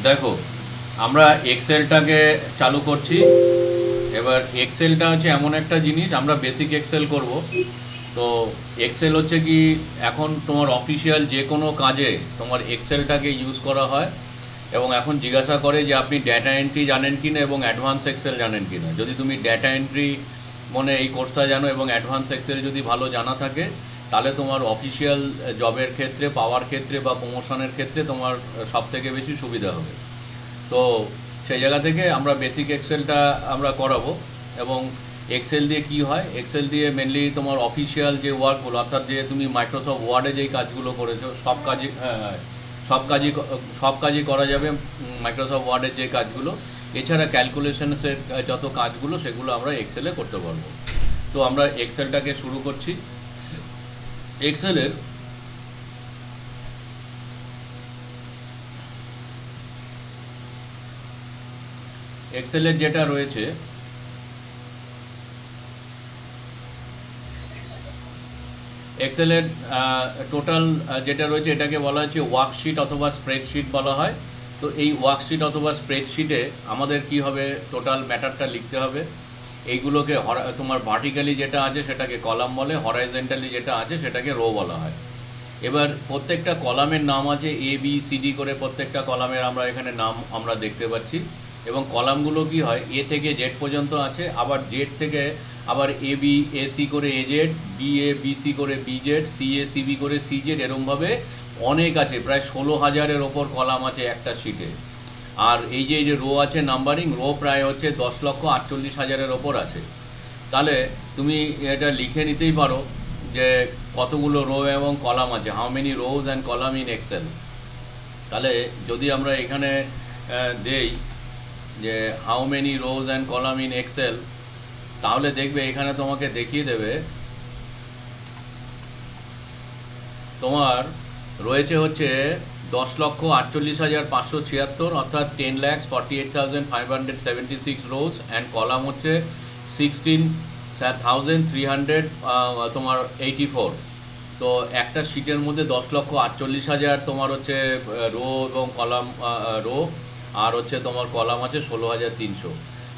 দেখো, আমরা এক্সেলটাকে চালু করছি। এবার এক্সেলটা হচ্ছে এমন একটা জিনিস, আমরা বেসিক এক্সেল করব। তো এক্সেল হচ্ছে কি, এখন তোমার অফিসিয়াল যে কোনো কাজে তোমার এক্সেলটাকে ইউজ করা হয়। এবং এখন জিজ্ঞাসা করে যে আপনি ডেটা এন্ট্রি জানেন কি না এবং অ্যাডভান্স এক্সেল জানেন কি না। যদি তুমি ডেটা এন্ট্রি মনে এই কোর্সটা জানো এবং অ্যাডভান্স এক্সেল যদি ভালো জানা থাকে, তাহলে তোমার অফিসিয়াল জবের ক্ষেত্রে, পাওয়ার ক্ষেত্রে বা প্রমোশনের ক্ষেত্রে তোমার সবথেকে বেশি সুবিধা হবে। তো সেই জায়গা থেকে আমরা বেসিক এক্সেলটা আমরা করাবো। এবং এক্সেল দিয়ে কি হয়, এক্সেল দিয়ে মেনলি তোমার অফিসিয়াল যে ওয়ার্কগুলো, অর্থাৎ যে তুমি মাইক্রোসফট ওয়ার্ডে যেই কাজগুলো করেছো সব কাজই, হ্যাঁ হ্যাঁ, সব কাজই করা যাবে মাইক্রোসফট ওয়ার্ডের যে কাজগুলো। এছাড়া ক্যালকুলেশনসের যত কাজগুলো সেগুলো আমরা এক্সেলে করতে পারবো। তো আমরা এক্সেলটাকে শুরু করছি। এক্সেলের এক্সেলের যেটা রয়েছে, এক্সেলের টোটাল যেটা রয়েছে এটাকে বলা হচ্ছে ওয়ার্কশিট অথবা স্প্রেডশিট বলা হয়। তো এই ওয়ার্কশিট অথবা স্প্রেডশিটে আমাদের কি হবে, টোটাল ম্যাটারটা লিখতে হবে। এইগুলোকে তোমার ভার্টিক্যালি যেটা আছে সেটাকে কলাম বলে, হরাইজেন্টালি যেটা আছে সেটাকে রো বলা হয়। এবার প্রত্যেকটা কলামের নাম আছে, এ বি সি ডি করে প্রত্যেকটা কলামের আমরা এখানে নাম আমরা দেখতে পাচ্ছি। এবং কলামগুলো কি হয়, এ থেকে জেড পর্যন্ত আছে, আবার জেড থেকে আবার এ বি এ সি করে A Z, B A B C করে B Z, C A C B করে সি জেড, এরমভাবে অনেক আছে, প্রায় 16,000-এর ওপর কলাম আছে একটা শিটে। আর এই যে রো আছে নাম্বারিং, রো প্রায় হচ্ছে 10,48,000-এর ওপর আছে। তাহলে তুমি এটা লিখে নিতেই পারো যে কতগুলো রো এবং কলাম আছে, how many rows and column in Excel. তাহলে যদি আমরা এখানে দেই যে how many rows and column in Excel, তাহলে দেখবে এখানে তোমাকে দেখিয়ে দেবে তোমার রয়েছে হচ্ছে 10,48,576, অর্থাৎ 10,48,576 রোজ, অ্যান্ড কলাম হচ্ছে 16,300 তোমার 84। তো একটা শিটের মধ্যে 10,48,000 তোমার হচ্ছে রো এবং কলাম, রো, আর হচ্ছে তোমার কলাম আছে 16,300।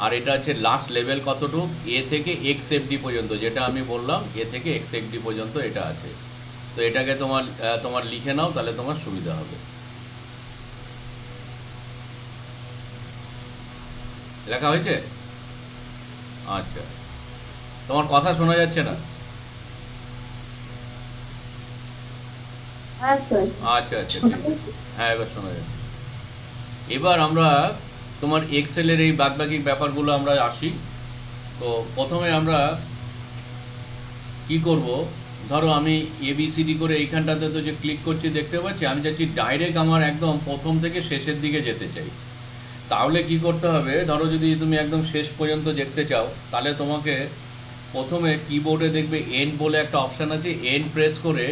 আর এটা হচ্ছে লাস্ট লেভেল কতটুক, এ থেকে এক্স এফ ডি পর্যন্ত, যেটা আমি বললাম এ থেকে এক্স এফ ডি পর্যন্ত এটা আছে। তো এটাকে তোমার লিখে নাও, তাহলে তোমার সুবিধা হবে। লেখা হয়েছে? আচ্ছা, তোমার কথা শোনা যাচ্ছে না? হ্যাঁ স্যার। আচ্ছা আচ্ছা, ঠিক আছে। হ্যাঁ, এবার শোনা যাচ্ছে। এবার আমরা তোমার এক্সেলের এই বাদবাকি ব্যাপারগুলো আমরা আসি। তো প্রথমে আমরা কি করব, ধরো আমি এবিসিডি করে এইখানটাতে তো যে ক্লিক করছি দেখতে পাচ্ছি, আমি যাচ্ছি ডাইরেক্ট আমার একদম প্রথম থেকে শেষের দিকে যেতে চাই। তাহলে কি করতে হবে, ধরো যদি তুমি একদম শেষ পর্যন্ত দেখতে চাও, তাহলে তোমাকে প্রথমে কিবোর্ডে দেখবে এন্ড বলে একটা অপশান আছে, এন্ড প্রেস করে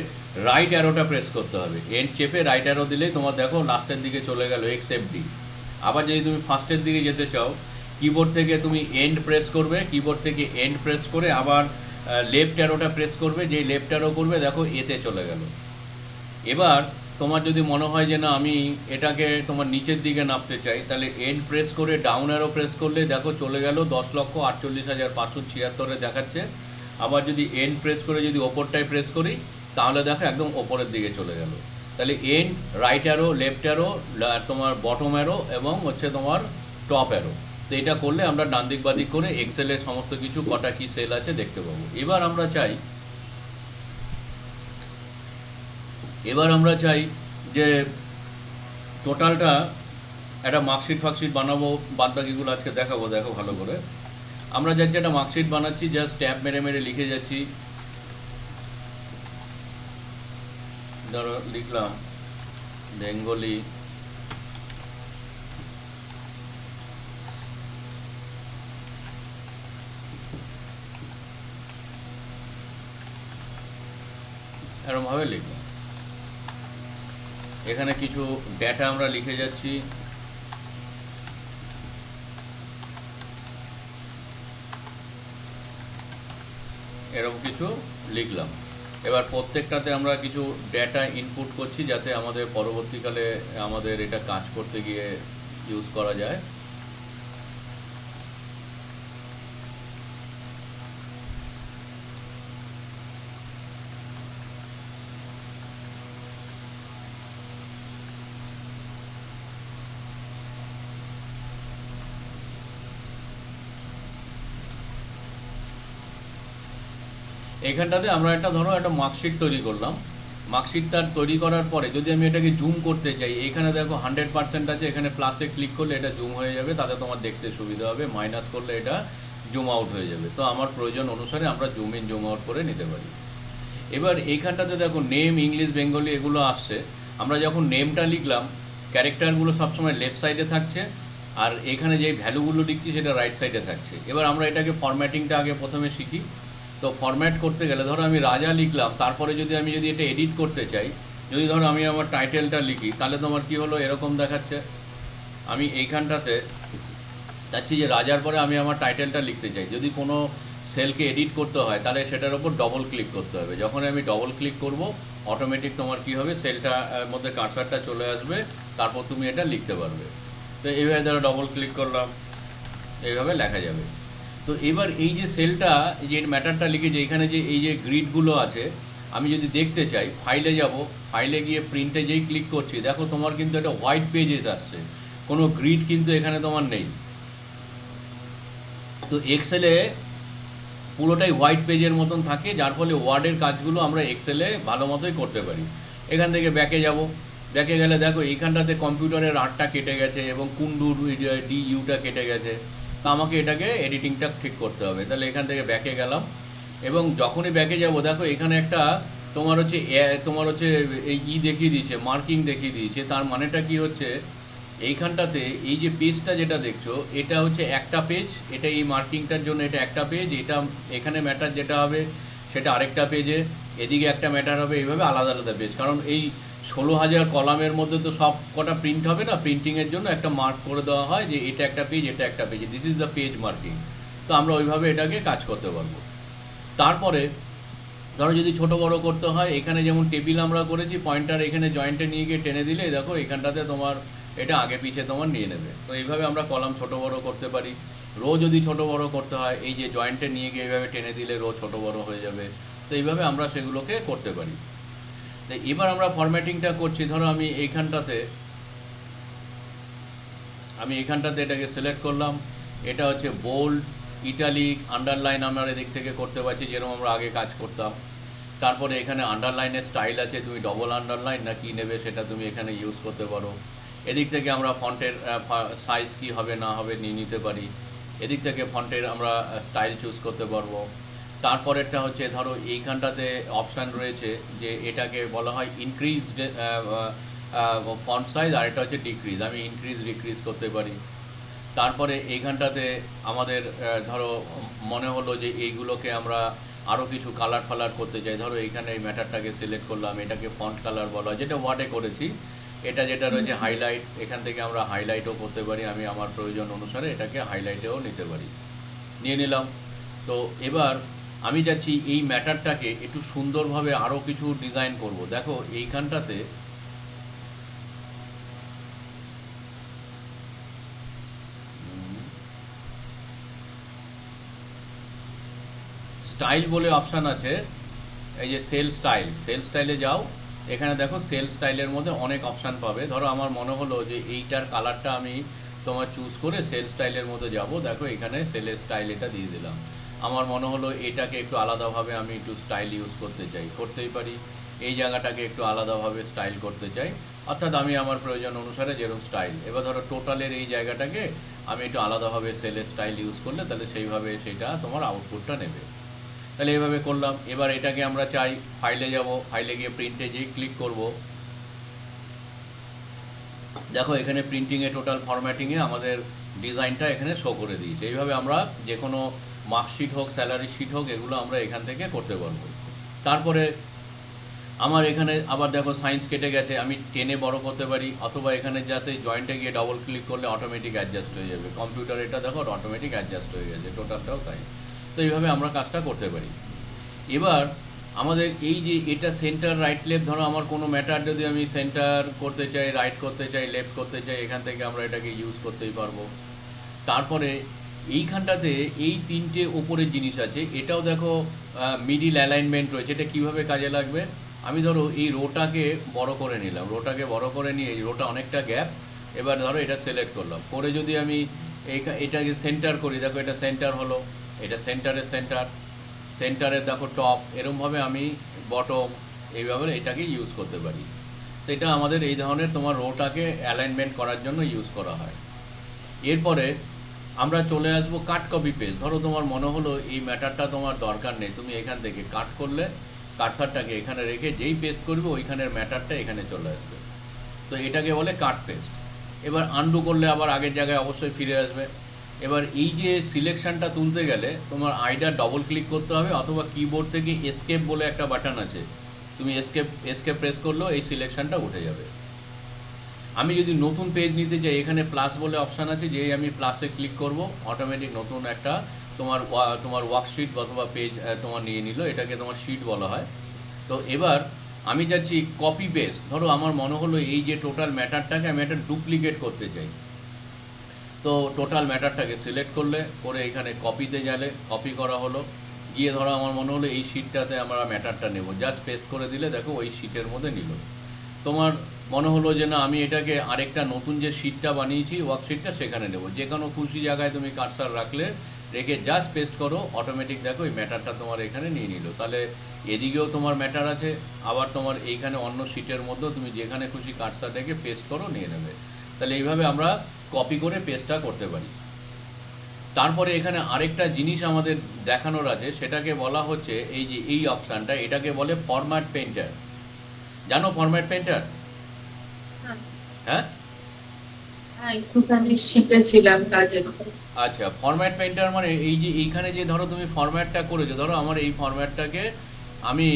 রাইট অ্যারোটা প্রেস করতে হবে। এন্ড চেপে রাইট অ্যারো দিলেই তোমার দেখো লাস্টের দিকে চলে গেল এক্সএফডি। আবার যদি তুমি ফার্স্টের দিকে যেতে চাও, কিবোর্ড থেকে তুমি এন্ড প্রেস করবে, কিবোর্ড থেকে এন্ড প্রেস করে আবার লেফট অ্যারোটা প্রেস করবে, যেই লেফট অ্যারো করবে দেখো এতে চলে গেল। এবার তোমার যদি মনে হয় যে না আমি এটাকে তোমার নিচের দিকে নামতে চাই, তাহলে এন্ড প্রেস করে ডাউন অ্যারো প্রেস করলে দেখো চলে গেল 10,48,576 দেখাচ্ছে। আবার যদি এন্ড প্রেস করে যদি ওপরটায় প্রেস করি, তাহলে দেখো একদম ওপরের দিকে চলে গেল। তাহলে end, right arrow, left arrow, তোমার বটম অ্যারো এবং হচ্ছে তোমার টপ অ্যারো। তো এটা করলে আমরা ডান দিক বাদিক করে এক্সেলের সমস্ত কিছু কটা কি সেল আছে দেখতে পাবো। এবার আমরা চাই যে টোটালটা একটা মার্কশিট ফার্কশিট বানাবো, বাদবাকিগুলো আজকে দেখাবো, দেখো ভালো করে। আমরা যাচ্ছি একটা মার্কশিট বানাচ্ছি, জাস্ট ট্যাব মেরে মেরে লিখে যাচ্ছি। ধরো লিখলাম বেঙ্গলি এরমভাবে লিখলাম। এখানে কিছু ডেটা আমরা লিখে যাচ্ছি। এরকম কিছু লিখলাম। এবার প্রত্যেকটাতে আমরা কিছু ডেটা ইনপুট করছি, যাতে আমাদের পরবর্তীকালে আমাদের এটা কাজ করতে গিয়ে ইউজ করা যায়। এখানটাতে আমরা একটা ধরো একটা মার্কশিট তৈরি করলাম। মার্কশিটটা তৈরি করার পরে যদি আমি এটাকে জুম করতে চাই, এখানে দেখো 100% আছে, এখানে প্লাসে ক্লিক করলে এটা জুম হয়ে যাবে, তাতে তোমার দেখতে সুবিধা হবে। মাইনাস করলে এটা জুম আউট হয়ে যাবে। তো আমার প্রয়োজন অনুসারে আমরা জুম ইন জুম আউট করে নিতে পারি। এবার এইখানটাতে দেখো নেম, ইংলিশ, বেঙ্গলি এগুলো আসছে। আমরা যখন নেমটা লিখলাম, ক্যারেক্টারগুলো সবসময় লেফট সাইডে থাকছে, আর এখানে যে ভ্যালুগুলো লিখছি সেটা রাইট সাইডে থাকছে। এবার আমরা এটাকে ফরম্যাটিংটা আগে প্রথমে শিখি। তো ফরম্যাট করতে গেলে ধরো আমি রাজা লিখলাম, তারপরে যদি এটা এডিট করতে চাই, যদি ধরো আমি আমার টাইটেলটা লিখি, তাহলে তোমার কি হলো, এরকম দেখাচ্ছে। আমি এইখানটাতে চাচ্ছি যে রাজার পরে আমি আমার টাইটেলটা লিখতে চাই। যদি কোনো সেলকে এডিট করতে হয় তাহলে সেটার উপর ডবল ক্লিক করতে হবে। যখন আমি ডবল ক্লিক করব, অটোমেটিক তোমার কি হবে, সেলটার মধ্যে কার্সারটা চলে আসবে, তারপর তুমি এটা লিখতে পারবে। তো এইভাবে ধরো ডবল ক্লিক করলাম, এইভাবে লেখা যাবে। তো এবার এই যে সেলটা, যে ম্যাটারটা লিখেছে, এখানে যে এই যে গ্রিডগুলো আছে, আমি যদি দেখতে চাই, ফাইলে যাব, ফাইলে গিয়ে প্রিন্টে যেই ক্লিক করছি, দেখো তোমার কিন্তু একটা হোয়াইট পেজেস আসছে, কোনো গ্রিড কিন্তু এখানে তোমার নেই। তো এক্সেলে পুরোটাই হোয়াইট পেজের মতন থাকে, যার ফলে ওয়ার্ডের কাজগুলো আমরা এক্সেলে ভালো মতোই করতে পারি। এখান থেকে ব্যাকে যাব, ব্যাকে গেলে দেখো এইখানটাতে কম্পিউটারের আর্টটা কেটে গেছে এবং কুন্ডুর DUটা কেটে গেছে। তো আমাকে এটাকে এডিটিংটা ঠিক করতে হবে। তাহলে এখান থেকে ব্যাকে গেলাম, এবং যখনই ব্যাকে যাব দেখো এখানে একটা তোমার হচ্ছে এই দেখিয়ে দিয়েছে, মার্কিং দেখিয়ে দিয়েছে। তার মানেটা কি হচ্ছে, এইখানটাতে এই যে পেজটা যেটা দেখছো, এটা হচ্ছে একটা পেজ, এটা এই মার্কিংটার জন্য এটা একটা পেজ, এটা এখানে ম্যাটার যেটা হবে সেটা আরেকটা পেজে, এদিকে একটা ম্যাটার হবে, এইভাবে আলাদা আলাদা পেজ। কারণ এই 16,000 কলামের মধ্যে তো সব কটা প্রিন্ট হবে না, প্রিন্টিংয়ের জন্য একটা মার্ক করে দেওয়া হয় যে এটা একটা পেজ, এটা একটা page, this is the page marking. তো আমরা ওইভাবে এটাকে কাজ করতে পারবো। তারপরে ধরো যদি ছোট বড় করতে হয়, এখানে যেমন টেবিল আমরা করেছি, পয়েন্টার এখানে জয়েন্টে নিয়ে গিয়ে টেনে দিলে দেখো এখানটাতে তোমার এটা আগে পিছে তোমার নিয়ে নেবে। তো এইভাবে আমরা কলাম ছোট বড় করতে পারি। রো যদি ছোট বড় করতে হয়, এই যে জয়েন্টে নিয়ে গিয়ে এইভাবে টেনে দিলে রো ছোট বড় হয়ে যাবে। তো এইভাবে আমরা সেগুলোকে করতে পারি। তো এবার আমরা ফরম্যাটিংটা করছি। ধরো আমি এইখানটাতে এটাকে সিলেক্ট করলাম। এটা হচ্ছে বোল্ড, ইটালিক, আন্ডারলাইন আমরা এদিক থেকে করতে পারছি, যেরকম আমরা আগে কাজ করতাম। তারপরে এখানে আন্ডারলাইনের স্টাইল আছে, তুমি ডবল আন্ডারলাইন না কি নেবে সেটা তুমি এখানে ইউজ করতে পারো। এদিক থেকে আমরা ফন্টের সাইজ কি হবে না হবে নিয়ে নিতে পারি। এদিক থেকে ফন্টের আমরা স্টাইল চুজ করতে পারবো। তারপরেরটা হচ্ছে ধরো এইখানটাতে অপশান রয়েছে যে এটাকে বলা হয় ইনক্রিজড ফন্ট সাইজ, আর এটা হচ্ছে ডিক্রিজ। আমি ইনক্রিজ ডিক্রিজ করতে পারি। তারপরে এইখানটাতে আমাদের ধরো মনে হলো যে এইগুলোকে আমরা আরও কিছু কালার ফালার করতে চাই। ধরো এইখানে এই ম্যাটারটাকে সিলেক্ট করলাম, এটাকে ফন্ট কালার বলা হয়, যেটা ওয়ার্ডে করেছি। এটা যেটা রয়েছে হাইলাইট, এখান থেকে আমরা হাইলাইটও করতে পারি। আমি আমার প্রয়োজন অনুসারে এটাকে হাইলাইটেও নিতে পারি, নিয়ে নিলাম। তো এবার আমি যাচ্ছি এই ম্যাটারটাকে একটু সুন্দরভাবে আরও কিছু ডিজাইন করব। দেখো এইখানটাতে স্টাইল বলে অপশান আছে, এই যে সেল স্টাইলে যাও। এখানে দেখো সেল স্টাইলের মধ্যে অনেক অপশান পাবে। ধরো আমার মনে হলো যে এইটার কালারটা আমি তোমার চুজ করে সেল স্টাইলের মধ্যে যাব। দেখো এখানে সেলের স্টাইল এটা দিয়ে দিলাম। আমার মনে হলো এটাকে একটু আলাদাভাবে আমি একটু স্টাইল ইউজ করতে চাই, করতেই পারি। এই জায়গাটাকে একটু আলাদাভাবে স্টাইল করতে চাই, অর্থাৎ আমি আমার প্রয়োজন অনুসারে যেরকম স্টাইল। এবার ধরো টোটালের এই জায়গাটাকে আমি একটু আলাদাভাবে সেলের স্টাইল ইউজ করলে তাহলে সেইভাবে সেটা তোমার আউটপুটটা নেবে। তাহলে এইভাবে করলাম। এবার এটাকে আমরা চাই, ফাইলে যাব, ফাইলে গিয়ে প্রিন্টে যেই ক্লিক করব, দেখো এখানে প্রিন্টিংয়ে টোটাল ফরম্যাটিংয়ে আমাদের ডিজাইনটা এখানে শো করে দিয়েছে। এইভাবে আমরা যে কোনো মার্কশিট হোক, স্যালারি শিট হোক, এগুলো আমরা এখান থেকে করতে পারবো। তারপরে আমার এখানে আবার দেখো সাইন্স কেটে গেছে, আমি টেনে বড় করতে পারি, অথবা এখানে জাস্ট এই জয়েন্টে গিয়ে ডবল ক্লিক করলে অটোমেটিক অ্যাডজাস্ট হয়ে যাবে। কম্পিউটার এটা দেখো অটোমেটিক অ্যাডজাস্ট হয়ে গেছে, টোটালটাও তাই। তো এইভাবে আমরা কাজটা করতে পারি। এবার আমাদের এই যে এটা সেন্টার রাইট লেফট, ধরো আমার কোনো ম্যাটার যদি আমি সেন্টার করতে চাই, রাইট করতে চাই, লেফট করতে চাই, এখান থেকে আমরা এটাকে ইউজ করতেই পারবো। তারপরে এইখানটাতে এই তিনটে ওপরের জিনিস আছে, এটাও দেখো মিডিল অ্যালাইনমেন্ট রয়েছে। এটা কীভাবে কাজে লাগবে, আমি ধরো এই রোটাকে বড় করে নিলাম, রোটাকে বড় করে নিয়ে এই রোটা অনেকটা গ্যাপ, এবার ধরো এটা সিলেক্ট করলাম, করে যদি আমি এটাকে সেন্টার করি, দেখো এটা সেন্টার হলো, এটা সেন্টারের সেন্টার, সেন্টারের দেখো টপ, এরমভাবে আমি বটম, এইভাবে এটাকে ইউজ করতে পারি। তো এটা আমাদের এই ধরনের তোমার রোটাকে অ্যালাইনমেন্ট করার জন্য ইউজ করা হয়। এরপরে আমরা চলে আসবো কাট কপি পেস্ট। ধরো তোমার মনে হলো এই ম্যাটারটা তোমার দরকার নেই, তুমি এখান থেকে কাট করলে, কাটসারটাকে এখানে রেখে যেই পেস্ট করবে ওইখানের ম্যাটারটা এখানে চলে আসবে, তো এটাকে বলে কাট পেস্ট। এবার আনডু করলে আবার আগের জায়গায় অবশ্যই ফিরে আসবে। এবার এই যে সিলেকশানটা তুলতে গেলে তোমার আইডার ডবল ক্লিক করতে হবে, অথবা কিবোর্ড থেকে এসকেপ বলে একটা বাটন আছে, তুমি এসকেপ প্রেস করলেও এই সিলেকশানটা উঠে যাবে। আমি যদি নতুন পেজ নিতে চাই, এখানে প্লাস বলে অপশান আছে, যেই আমি প্লাসে ক্লিক করব অটোমেটিক নতুন একটা তোমার ওয়ার্কশিট অথবা পেজ তোমার নিয়ে নিল, এটাকে তোমার শিট বলা হয়। তো এবার আমি যাচ্ছি কপি পেস্ট। ধরো আমার মনে হলো এই যে টোটাল ম্যাটারটাকে আমি একটা ডুপ্লিকেট করতে চাই, তো টোটাল ম্যাটারটাকে সিলেক্ট করে এখানে কপিতে গেলে কপি করা হলো, গিয়ে ধরো আমার মনে হলো এই শিটটাতে আমরা ম্যাটারটা নেব, জাস্ট পেস্ট করে দিলে দেখো ওই শিটের মধ্যে নিল। তোমার মনে হলো যে না আমি এটাকে আরেকটা নতুন যে শিটটা বানিয়েছি ওয়ার্কশিটটা সেখানে নেব, যে কোনো খুশি জায়গায় তুমি কার্সার রাখলে, রেখে জাস্ট পেস্ট করো, অটোমেটিক দেখো এই ম্যাটারটা তোমার এখানে নিয়ে নিল। তাহলে এদিকেও তোমার ম্যাটার আছে, আবার তোমার এইখানে অন্য শিটের মধ্যেও তুমি যেখানে খুশি কার্সার রেখে পেস্ট করো, নিয়ে নেবে। তাহলে এইভাবে আমরা কপি করে পেস্টটা করতে পারি। তারপরে এখানে আরেকটা জিনিস আমাদের দেখানোর আছে, সেটাকে বলা হচ্ছে এই যে এই অপশানটা, এটাকে বলে ফরম্যাট পেইন্টার। জানো ফরম্যাট পেইন্টার? হ্যাঁ, একটুখানি শিখেছিলাম তার জন্য। আচ্ছা, ফরম্যাট পেইন্টার মানে এই যে এইখানে যে ধরো তুমি ফরম্যাটটা করেছো, ধরো আমার এই ফরম্যাটটাকে আমি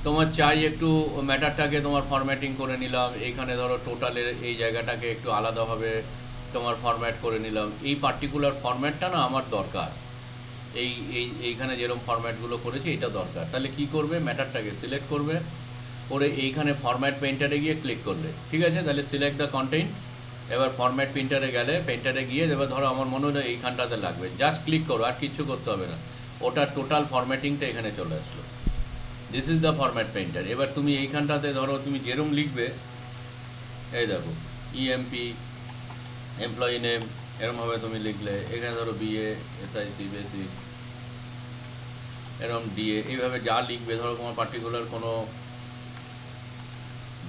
তোমার চাই একটু ম্যাটারটাকে তোমার ফরম্যাটিং করে নিলাম, এইখানে ধরো টোটালের এই জায়গাটাকে একটু আলাদাভাবে তোমার ফরম্যাট করে নিলাম, এই পার্টিকুলার ফরম্যাটটা না আমার দরকার, এইখানে যেরকম ফরম্যাটগুলো করেছি এটা দরকার। তাহলে কি করবে, ম্যাটারটাকে সিলেক্ট করবে, করে এইখানে ফরম্যাট পেইন্টারে গিয়ে ক্লিক করলে, ঠিক আছে, তাহলে সিলেক্ট দ্য কন্টেন্ট। এবার ফরম্যাট পেইন্টারে গেলে, পেইন্টারে গিয়ে এবার ধরো আমার মনে হলো এইখানটাতে লাগবে, জাস্ট ক্লিক করো, আর কিচ্ছু করতে হবে না, ওটার টোটাল ফরম্যাটিংটা এখানে চলে আসলো। This is the format painter. এবার তুমি এইখানটাতে ধরো তুমি যেরম লিখবে, এই দেখো ইএমপি, এমপ্লয়ি নেম, এরমভাবে তুমি লিখলে, এখানে ধরো বিএ, এসআইসি, বেসিক, এরম ডিএ, এইভাবে যা লিখবে, ধরো তোমার পার্টিকুলার কোনো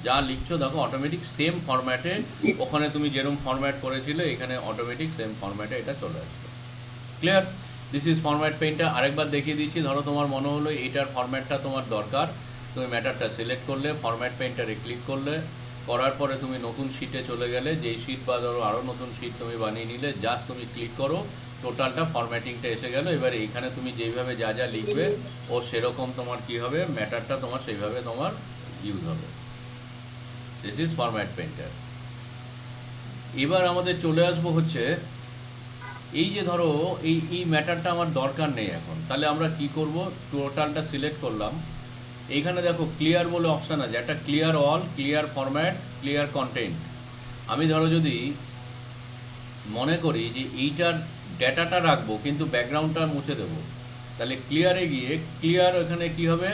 যা লিখছো দেখো অটোমেটিক সেম ফরম্যাটে, ওখানে তুমি যেরকম ফরম্যাট করেছিলে এখানে অটোমেটিক সেম ফরম্যাটে এটা চলে আসবে। Clear? This is format painter. আরেকবার দেখিয়ে দিচ্ছি, ধরো তোমার মনে হলো এইটার ফরম্যাটটা তোমার দরকার, তুমি ম্যাটারটা সিলেক্ট করলে, ফরম্যাট পেইন্টারে ক্লিক করলে, করার পরে তুমি নতুন শিটে চলে গেলে, যেই শিট বা ধরো আরও নতুন শিট তুমি বানিয়ে নিলে, জাস্ট তুমি ক্লিক করো, টোটালটা ফরম্যাটিংটা এসে গেল। এবার এইখানে তুমি যেইভাবে যা যা লিখবে ও সেরকম তোমার কি হবে, ম্যাটারটা তোমার সেইভাবে তোমার ইউজ হবে। This is format painter. এবার আমাদের চলে আসবো হচ্ছে এই যে ধরো এই ম্যাটারটা আমার দরকার নেই এখন, তাহলে আমরা কি করব, টোটালটা সিলেক্ট করলাম, এইখানে দেখো ক্লিয়ার বলে অপশান আছে, একটা clear all, clear format, clear content. আমি ধরো যদি মনে করি যে এইটার ডেটাটা রাখবো কিন্তু ব্যাকগ্রাউন্ডটা মুছে দেবো, তাহলে ক্লিয়ারে গিয়ে ক্লিয়ার এখানে কি হবে,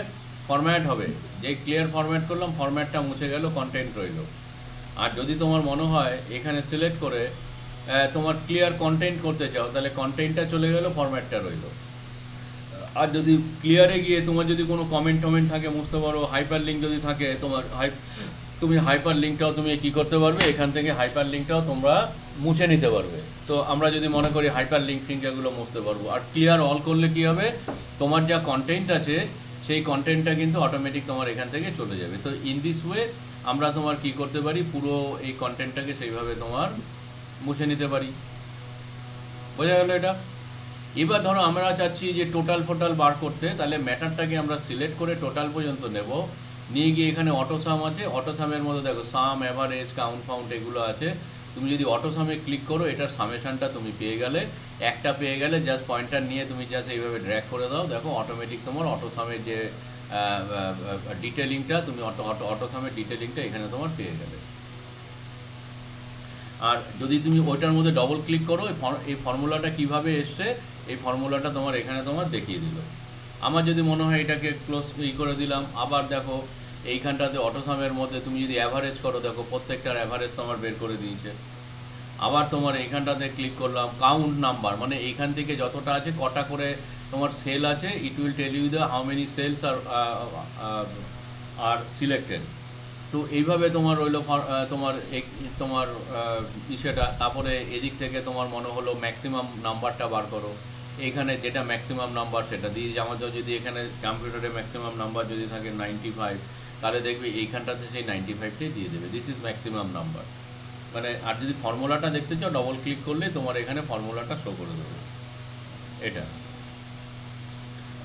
ফরম্যাট হবে, যে ক্লিয়ার ফরম্যাট করলাম, ফরম্যাটটা মুছে গেল, কন্টেন্ট রইল। আর যদি তোমার মনে হয় এখানে সিলেক্ট করে তোমার ক্লিয়ার কন্টেন্ট করতে চাও, তাহলে কন্টেন্টটা চলে গেল, ফরম্যাটটা রইল। আর যদি ক্লিয়ারে গিয়ে তোমার যদি কোনো কমেন্ট টমেন্ট থাকে মুছতে পারো, হাইপার লিঙ্ক যদি থাকে তোমার তুমি হাইপার লিঙ্কটাও তুমি কী করতে পারবে, এখান থেকে হাইপার লিঙ্কটাও তোমরা মুছে নিতে পারবে। তো আমরা যদি মনে করি হাইপার লিঙ্ক ফিঙ্ক এগুলো মুছতে পারবো। আর ক্লিয়ার অল করলে কি হবে, তোমার যা কন্টেন্ট আছে সেই কন্টেন্টটা কিন্তু অটোমেটিক তোমার এখান থেকে চলে যাবে। তো ইন দিস ওয়ে আমরা তোমার কি করতে পারি, পুরো এই কন্টেন্টটাকে সেইভাবে তোমার মুছে নিতে পারি। বোঝা গেল এটা? এবার ধরো আমরা চাচ্ছি যে টোটাল ফোটাল বার করতে, তাহলে ম্যাটারটাকে আমরা সিলেক্ট করে টোটাল পর্যন্ত নেব, নিয়ে গিয়ে এখানে অটো সাম আছে, অটো সামের মধ্যে দেখো সাম, অ্যাভারেজ, কাউন্ট ফাউন্ট এগুলো আছে। তুমি যদি অটো সামে ক্লিক করো, এটার সামেশনটা তুমি পেয়ে গেলে, একটা পেয়ে গেলে, জাস্ট পয়েন্টার নিয়ে তুমি জাস্ট এইভাবে ড্র্যাগ করে দাও, দেখো অটোমেটিক তোমার অটো সামের যে ডিটেলিংটা তুমি অটোসামের ডিটেলিংটা এখানে তোমার পেয়ে গেলে। আর যদি তুমি ওইটার মধ্যে ডবল ক্লিক করো, এই ফর্মুলাটা কিভাবে এসছে এই ফর্মুলাটা তোমার এখানে তোমার দেখিয়ে দিল। আমার যদি মনে হয় এটাকে ক্লোজ করে দিলাম, আবার দেখো এইখানটাতে অটোসামের মধ্যে তুমি যদি অ্যাভারেজ করো, দেখো প্রত্যেকটার অ্যাভারেজ তোমার বের করে দিয়েছে। আবার তোমার এইখানটাতে ক্লিক করলাম কাউন্ট নাম্বার, মানে এইখান থেকে যতটা আছে কটা করে তোমার সেল আছে, it will tell you the how many cells are selected. তো এইভাবে তোমার রইলো তোমার তোমার ইসেটা। তারপরে এদিক থেকে তোমার মনে হলো ম্যাক্সিমাম নাম্বারটা বার করো, এইখানে যেটা ম্যাক্সিমাম নাম্বার সেটা দিয়ে আমাদের যদি এখানে কম্পিউটারে ম্যাক্সিমাম নাম্বার যদি থাকে 95, তাহলে দেখবে এইখানটাতে সেই 95টাই দিয়ে দেবে, দিস ইজ ম্যাক্সিমাম নাম্বার। মানে আর যদি ফর্মুলাটা দেখতে চাও ডবল ক্লিক করলে তোমার এখানে ফর্মুলাটা শো করে দেবে এটা।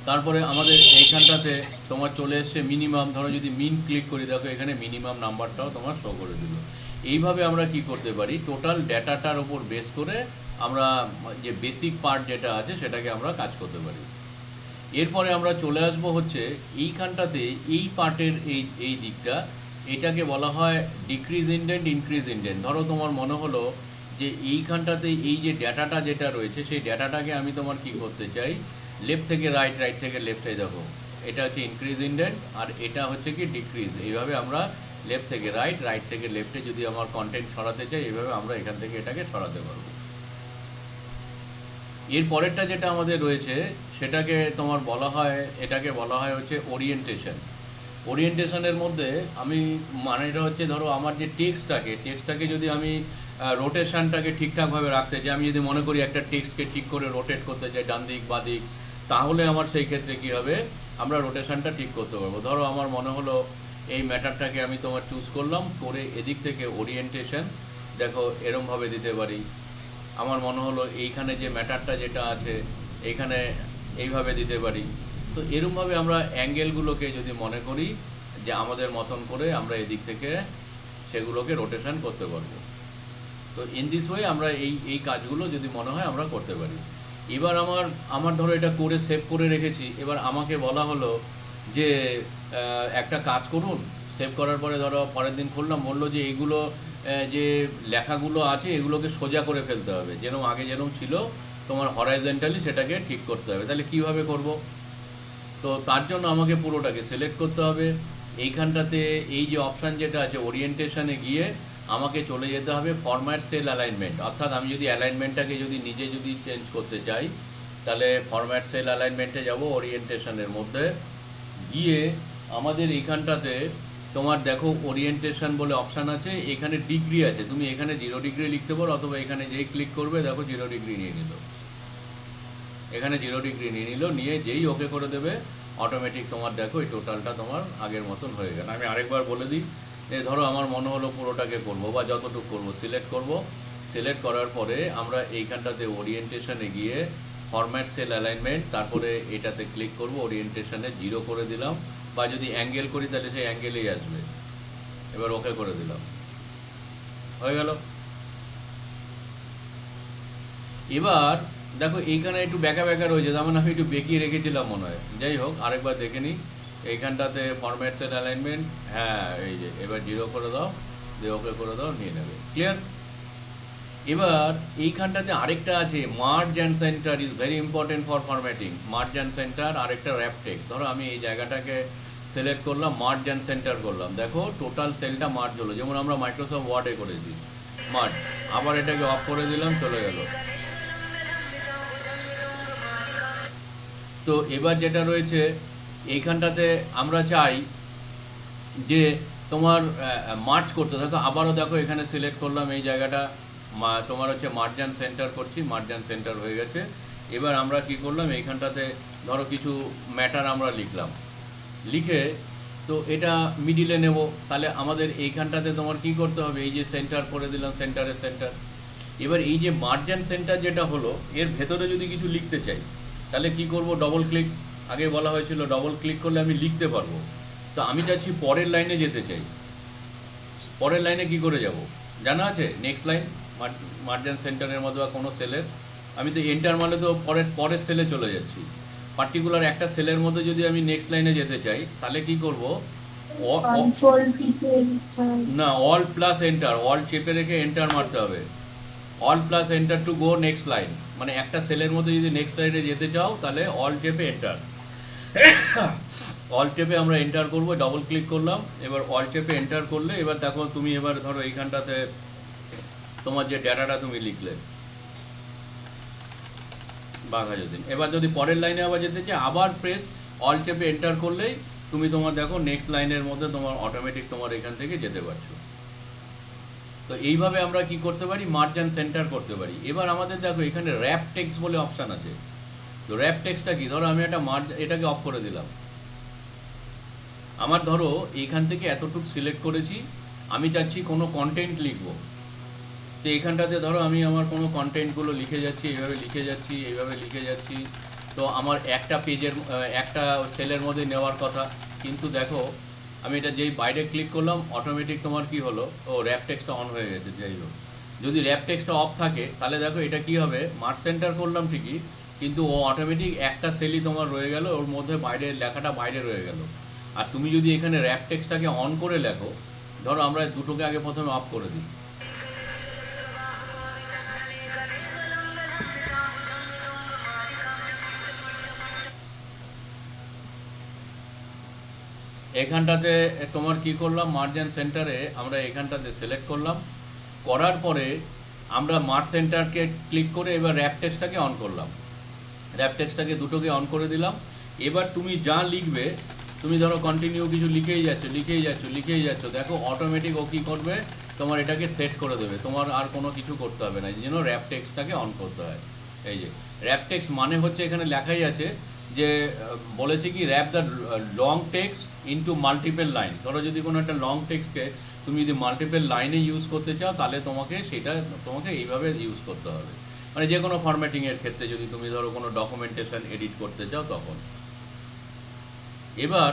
তারপরে আমাদের এইখানটাতে তোমার চলে এসছে মিনিমাম, ধরো যদি মিন ক্লিক করি, দেখো এখানে মিনিমাম নাম্বারটাও তোমার শো করে দিল। এইভাবে আমরা কি করতে পারি, টোটাল ডেটাটার উপর বেস করে আমরা যে বেসিক পার্ট যেটা আছে সেটাকে আমরা কাজ করতে পারি। এরপরে আমরা চলে আসবো হচ্ছে এইখানটাতে এই পার্টের এই দিকটা, এটাকে বলা হয় ডিক্রিজ ইনডেন্ট ইনক্রিজ ইনডেন্ট। ধরো তোমার মনে হলো যে এইখানটাতে এই যে ডেটাটা যেটা রয়েছে সেই ডেটাটাকে আমি তোমার কি করতে চাই, লেফট থেকে রাইট, রাইট থেকে লেফটে, দেখো এটা হচ্ছে ইনক্রিজ ইনডেন্ট আর এটা হচ্ছে কি ডিক্রিজ। এইভাবে আমরা লেফট থেকে রাইট, রাইট থেকে লেফটে যদি আমার কন্টেন্ট সরাতে চাই, এইভাবে আমরা এখান থেকে এটাকে সরাতে পারবো। এর পরেরটা যেটা আমাদের রয়েছে সেটাকে তোমার বলা হয়, এটাকে বলা হয় হচ্ছে ওরিয়েন্টেশন। ওরিয়েন্টেশনের মধ্যে আমি মানেটা হচ্ছে, ধরো আমার যে টেক্সটটাকে যদি আমি রোটেশনটাকে ঠিকঠাকভাবে রাখতে চাই, আমি যদি মনে করি একটা টেক্সটকে ঠিক করে রোটেট করতে চাই ডান দিক বা দিক, তাহলে আমার সেই ক্ষেত্রে কী হবে, আমরা রোটেশনটা ঠিক করতে পারবো। ধরো আমার মনে হলো এই ম্যাটারটাকে আমি তোমার চুজ করলাম করে এদিক থেকে ওরিয়েন্টেশন দেখো এরমভাবে দিতে পারি। আমার মনে হলো এইখানে যে ম্যাটারটা যেটা আছে এইখানে এইভাবে দিতে পারি। তো এরমভাবে আমরা অ্যাঙ্গেলগুলোকে যদি মনে করি যে আমাদের মতন করে আমরা এদিক থেকে সেগুলোকে রোটেশন করতে পারবো। তো ইন দিস ওয়ে আমরা এই কাজগুলো যদি মনে হয় আমরা করতে পারি। এবার আমার ধরো এটা করে সেভ করে রেখেছি, এবার আমাকে বলা হলো যে একটা কাজ করুন। সেভ করার পরে ধরো পরের দিন খুললাম, বললো যে এইগুলো যে লেখাগুলো আছে এগুলোকে সোজা করে ফেলতে হবে, যেরকম আগে যেরকম ছিল তোমার হরাইজন্টালি সেটাকে ঠিক করতে হবে। তাহলে কিভাবে করব? তো তার জন্য আমাকে পুরোটাকে সিলেক্ট করতে হবে। এইখানটাতে এই যে অপশান যেটা আছে ওরিয়েন্টেশনে গিয়ে আমাকে চলে যেতে হবে ফরম্যাট সেল অ্যালাইনমেন্ট। অর্থাৎ আমি যদি অ্যালাইনমেন্টটাকে যদি নিজে যদি চেঞ্জ করতে চাই, তাহলে ফরম্যাট সেল অ্যালাইনমেন্টে যাব, ওরিয়েন্টেশনের মধ্যে গিয়ে আমাদের এইখানটাতে তোমার দেখো ওরিয়েন্টেশন বলে অপশান আছে, এখানে ডিগ্রি আছে, তুমি এখানে 0 ডিগ্রি লিখতে পারো, অথবা এখানে যেই ক্লিক করবে দেখো 0 ডিগ্রি নিয়ে নিল, এখানে 0 ডিগ্রি নিয়ে নিল, নিয়ে যেই ওকে করে দেবে অটোমেটিক তোমার দেখো এই টোটালটা তোমার আগের মতন হয়ে গেল। আমি আরেকবার বলে দিই যে ধরো আমার মনে হলো পুরোটাকে করবো বা যতটুকু করবো সিলেক্ট করব। সিলেক্ট করার পরে আমরা এইখানটাতে ওরিয়েন্টেশনে গিয়ে ফরম্যাট সেল অ্যালাইনমেন্ট, তারপরে এটাতে ক্লিক করব, ওরিয়েন্টেশনে 0 করে দিলাম, বা যদি অ্যাঙ্গেল করি তাহলে সেই অ্যাঙ্গেলেই আসবে। এবার ওকে করে দিলাম, হয়ে গেল। এবার দেখো এইখানে একটু ব্যাকা ব্যাকা রয়েছে, তেমন আমি একটু বেঁকিয়ে রেখেছিলাম মনে হয়। যাই হোক আরেকবার দেখে নিই। এইখানটাতে ফরম্যাট সেল অ্যালাইনমেন্ট, হ্যাঁ এই যে এবার 0 করে দাও, দিয়ে ওকে করে দাও, নিয়ে নেবে, ক্লিয়ার। এবার এইখানটাতে আরেকটা আছে merge and centre, is very important for formatting. Merge and centre আরেকটা র্যাপ টেক্সট। ধরো আমি এই জায়গাটাকে সিলেক্ট করলাম, মার্জ অ্যান্ড সেন্টার করলাম, দেখো টোটাল সেলটা মার্জ হলো, যেমন আমরা মাইক্রোসফট ওয়ার্ডে করেছি মার্জ। আবার এটাকে অফ করে দিলাম, চলে গেল। তো এবার যেটা রয়েছে এইখানটাতে আমরা চাই যে তোমার মার্জ করতে, দেখো আবারও দেখো এখানে সিলেক্ট করলাম এই জায়গাটা, তোমার হচ্ছে মার্জ অ্যান্ড সেন্টার করছি, মার্জ অ্যান্ড সেন্টার হয়ে গেছে। এবার আমরা কি করলাম, এইখানটাতে ধরো কিছু ম্যাটার আমরা লিখলাম, লিখে তো এটা মিডিলে নেব। তাহলে আমাদের এইখানটাতে তোমার কি করতে হবে, এই যে সেন্টার করে দিলাম, সেন্টারে সেন্টার। এবার এই যে মার্জ অ্যান্ড সেন্টার যেটা হলো, এর ভেতরে যদি কিছু লিখতে চাই তাহলে কি করব, ডবল ক্লিক। আগে বলা হয়েছিল ডবল ক্লিক করলে আমি লিখতে পারবো। তো আমি চাচ্ছি পরের লাইনে যেতে চাই, পরের লাইনে কি করে যাব জানা আছে? নেক্সট লাইন মার্জ অ্যান্ড সেন্টারের মধ্যে বা কোনো সেলের, আমি তো এন্টার মারলে তো পরের সেলে চলে যাচ্ছি। পার্টিকুলার একটা সেলের মধ্যে যদি আমি নেক্সট লাইনে যেতে চাই তাহলে কি করব, কন্ট্রোল টিপে না অল প্লাস এন্টার, অল চেপে রেখে এন্টার মারতে হবে। All plus enter to go next line, মানে একটা সেলের মধ্যে যদি নেক্সট লাইনে যেতে চাও তাহলে অল চেপে এন্টার। অল চেপে আমরা এন্টার করব, ডবল ক্লিক করলাম, এবার অল চেপে এন্টার করলে এবার দেখো তুমি এবার ধরো এইখানটাতে তোমার যে ডেটাটা তুমি লিখলে বাঘা যতীন, এবার যদি পরের লাইনে আবার যেতে চাই আবার প্রেস অল চেপে এন্টার করলেই তুমি তোমার দেখো নেক্সট লাইনের মধ্যে তোমার অটোমেটিক তোমার এখান থেকে যেতে পারছো। তো এইভাবে আমরা কি করতে পারি, মার্জ অ্যান্ড সেন্টার করতে পারি। এবার আমাদের দেখো এখানে র্যাপ টেক্সট বলে অপশান আছে। তো র্যাপ টেক্সটটা কি, ধরো আমি একটা মার্জ এটাকে অফ করে দিলাম, আমার ধরো এইখান থেকে এতটুকু সিলেক্ট করেছি, আমি চাচ্ছি কোনো কন্টেন্ট লিখবো, তো এইখানটাতে ধরো আমি আমার কোনো কন্টেন্টগুলো লিখে যাচ্ছি, এইভাবে লিখে যাচ্ছি, এইভাবে লিখে যাচ্ছি। তো আমার একটা পেজের একটা সেলের মধ্যে নেওয়ার কথা, কিন্তু দেখো আমি এটা যেই বাইরে ক্লিক করলাম অটোমেটিক তোমার কি হলো, ও র্যাপ টেক্সটটা অন হয়ে গেছে। যাই হোক, যদি র্যাপ টেক্সটটা অফ থাকে তাহলে দেখো এটা কি হবে, মার্জ সেন্টার করলাম ঠিকই, কিন্তু ও অটোমেটিক একটা সেলই তোমার রয়ে গেল, ওর মধ্যে বাইরে লেখাটা বাইরে রয়ে গেল। আর তুমি যদি এখানে র্যাপ টেক্সটটাকে অন করে লেখো, ধরো আমরা দুটোকে আগে প্রথমে অফ করে দিই, এখানটাতে তোমার কি করলাম, মার্জিন সেন্টারে আমরা এখানটাতে সিলেক্ট করলাম, করার পরে আমরা মার্জ সেন্টারকে ক্লিক করে এবার র্যাপ টেক্সটটাকে অন করলাম, র্যাপ টেক্সটটাকে দুটোকে অন করে দিলাম। এবার তুমি যা লিখবে, তুমি ধরো কন্টিনিউ কিছু লিখেই যাচ্ছ লিখেই যাচ্ছ লিখেই যাচ্ছ, দেখো অটোমেটিক ও কী করবে, তোমার এটাকে সেট করে দেবে, তোমার আর কোনো কিছু করতে হবে না, এই জন্য র্যাপ টেক্সটটাকে অন করতে হয়। এই যে র্যাপ টেক্সট মানে হচ্ছে এখানে লেখাই আছে যে বলেছে কি wrap the long text into multiple line. ধরো যদি কোনো একটা লং টেক্সটকে তুমি যদি মাল্টিপল লাইনে ইউজ করতে চাও তাহলে তোমাকে এইভাবে ইউজ করতে হবে, মানে যে কোনো ফরম্যাটিংয়ের ক্ষেত্রে যদি তুমি ধরো কোনো ডকুমেন্টেশন এডিট করতে চাও তখন। এবার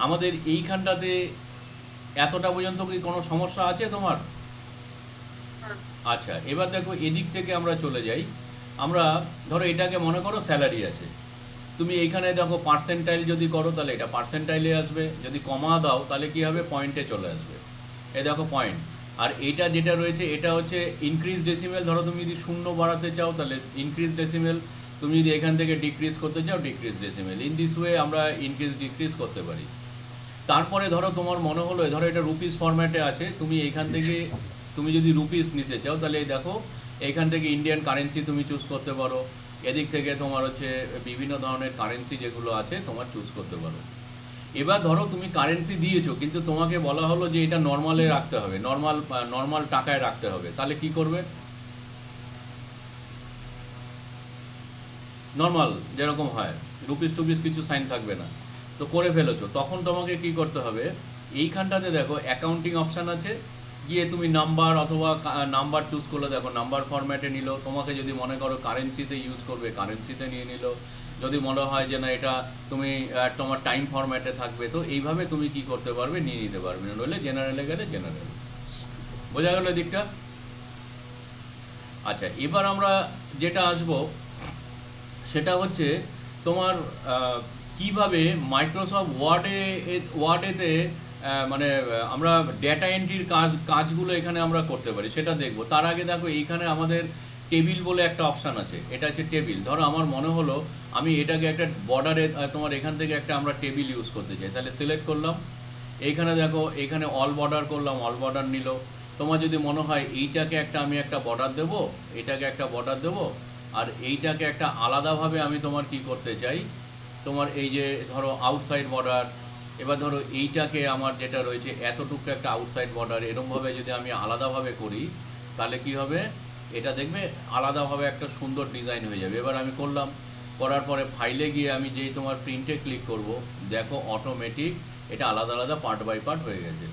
আমাদের এইখানটাতে এতটা পর্যন্ত কি কোনো সমস্যা আছে তোমার? আচ্ছা, এবার দেখো এদিক থেকে আমরা চলে যাই, আমরা ধরো এটাকে মনে করো স্যালারি আছে, তুমি এইখানে দেখো পার্সেন্টাইল যদি করো তাহলে এটা পার্সেন্টাইলে আসবে, যদি কমা দাও তাহলে কি হবে, পয়েন্টে চলে আসবে। এই দেখো পয়েন্ট। আর এটা যেটা রয়েছে এটা হচ্ছে ইনক্রিজ ডেসিমেল, ধরো তুমি যদি শূন্য বাড়াতে চাও তাহলে ইনক্রিজ ডেসিমেল, তুমি যদি এখান থেকে ডিক্রিজ করতে চাও decrease decimal. In this way আমরা ইনক্রিজ ডিক্রিজ করতে পারি। তারপরে ধরো তোমার মনে হলো ধরো এটা রুপিস ফরম্যাটে আছে, তুমি এইখান থেকে তুমি যদি রুপিস নিতে চাও তাহলে এই দেখো এইখান থেকে ইন্ডিয়ান কারেন্সি তুমি চুজ করতে পারো, এদিক থেকে তোমার হচ্ছে বিভিন্ন ধরনের কারেন্সি যেগুলো আছে তোমার চুজ করতে পারো। এবার ধরো তুমি কারেন্সি দিয়েছো কিন্তু তোমাকে বলা হলো যে এটা নর্মালে রাখতে হবে, নর্মাল টাকায় রাখতে হবে, তাহলে কি করবে, নর্মাল যেরকম হয় রুপিস টুপিস কিছু সাইন থাকবে না, তো করে ফেলেছো, তখন তোমাকে কি করতে হবে, এইখানটাতে দেখো অ্যাকাউন্টিং অপশান আছে, গিয়ে তুমি নাম্বার অথবা নাম্বার চুজ করলে দেখো নাম্বার ফরম্যাটে নিল, তোমাকে যদি মনে করো কারেন্সিতে ইউজ করবে কারেন্সিতে নিয়ে নিল, যদি মনে হয় যে না এটা তুমি তোমার টাইম ফরম্যাটে থাকবে, তো এইভাবে তুমি কি করতে পারবে, নিয়ে নিতে পারবে, নইলে জেনারেলে গেলে জেনারেল। বোঝা গেল দিকটা? আচ্ছা, এবার আমরা যেটা আসবো সেটা হচ্ছে তোমার কিভাবে মাইক্রোসফট ওয়ার্ডেতে মানে আমরা ডেটা এন্ট্রির কাজগুলো এখানে আমরা করতে পারি সেটা দেখব। তার আগে দেখো এইখানে আমাদের টেবিল বলে একটা অপশান আছে, এটা হচ্ছে টেবিল। ধরো আমার মনে হলো আমি এটাকে একটা বর্ডারে তোমার এখান থেকে একটা আমরা টেবিল ইউজ করতে চাই, তাহলে সিলেক্ট করলাম, এইখানে দেখো এখানে অল বর্ডার করলাম, অল বর্ডার নিল। তোমার যদি মনে হয় এইটাকে আমি একটা বর্ডার দেবো, এটাকে একটা বর্ডার দেবো, আর এইটাকে একটা আলাদাভাবে আমি তোমার কি করতে চাই, তোমার এই যে ধরো আউটসাইড বর্ডার, এবার ধরো এইটাকে আমার যেটা রয়েছে এতটুকু একটা আউটসাইড বর্ডার, এরকমভাবে যদি আমি আলাদাভাবে করি তাহলে কি হবে, এটা দেখবে আলাদাভাবে একটা সুন্দর ডিজাইন হয়ে যাবে। এবার আমি করলাম, করার পরে ফাইলে গিয়ে আমি যেই তোমার প্রিন্টে ক্লিক করব, দেখো অটোমেটিক এটা আলাদা আলাদা পার্ট বাই পার্ট হয়ে গেছে।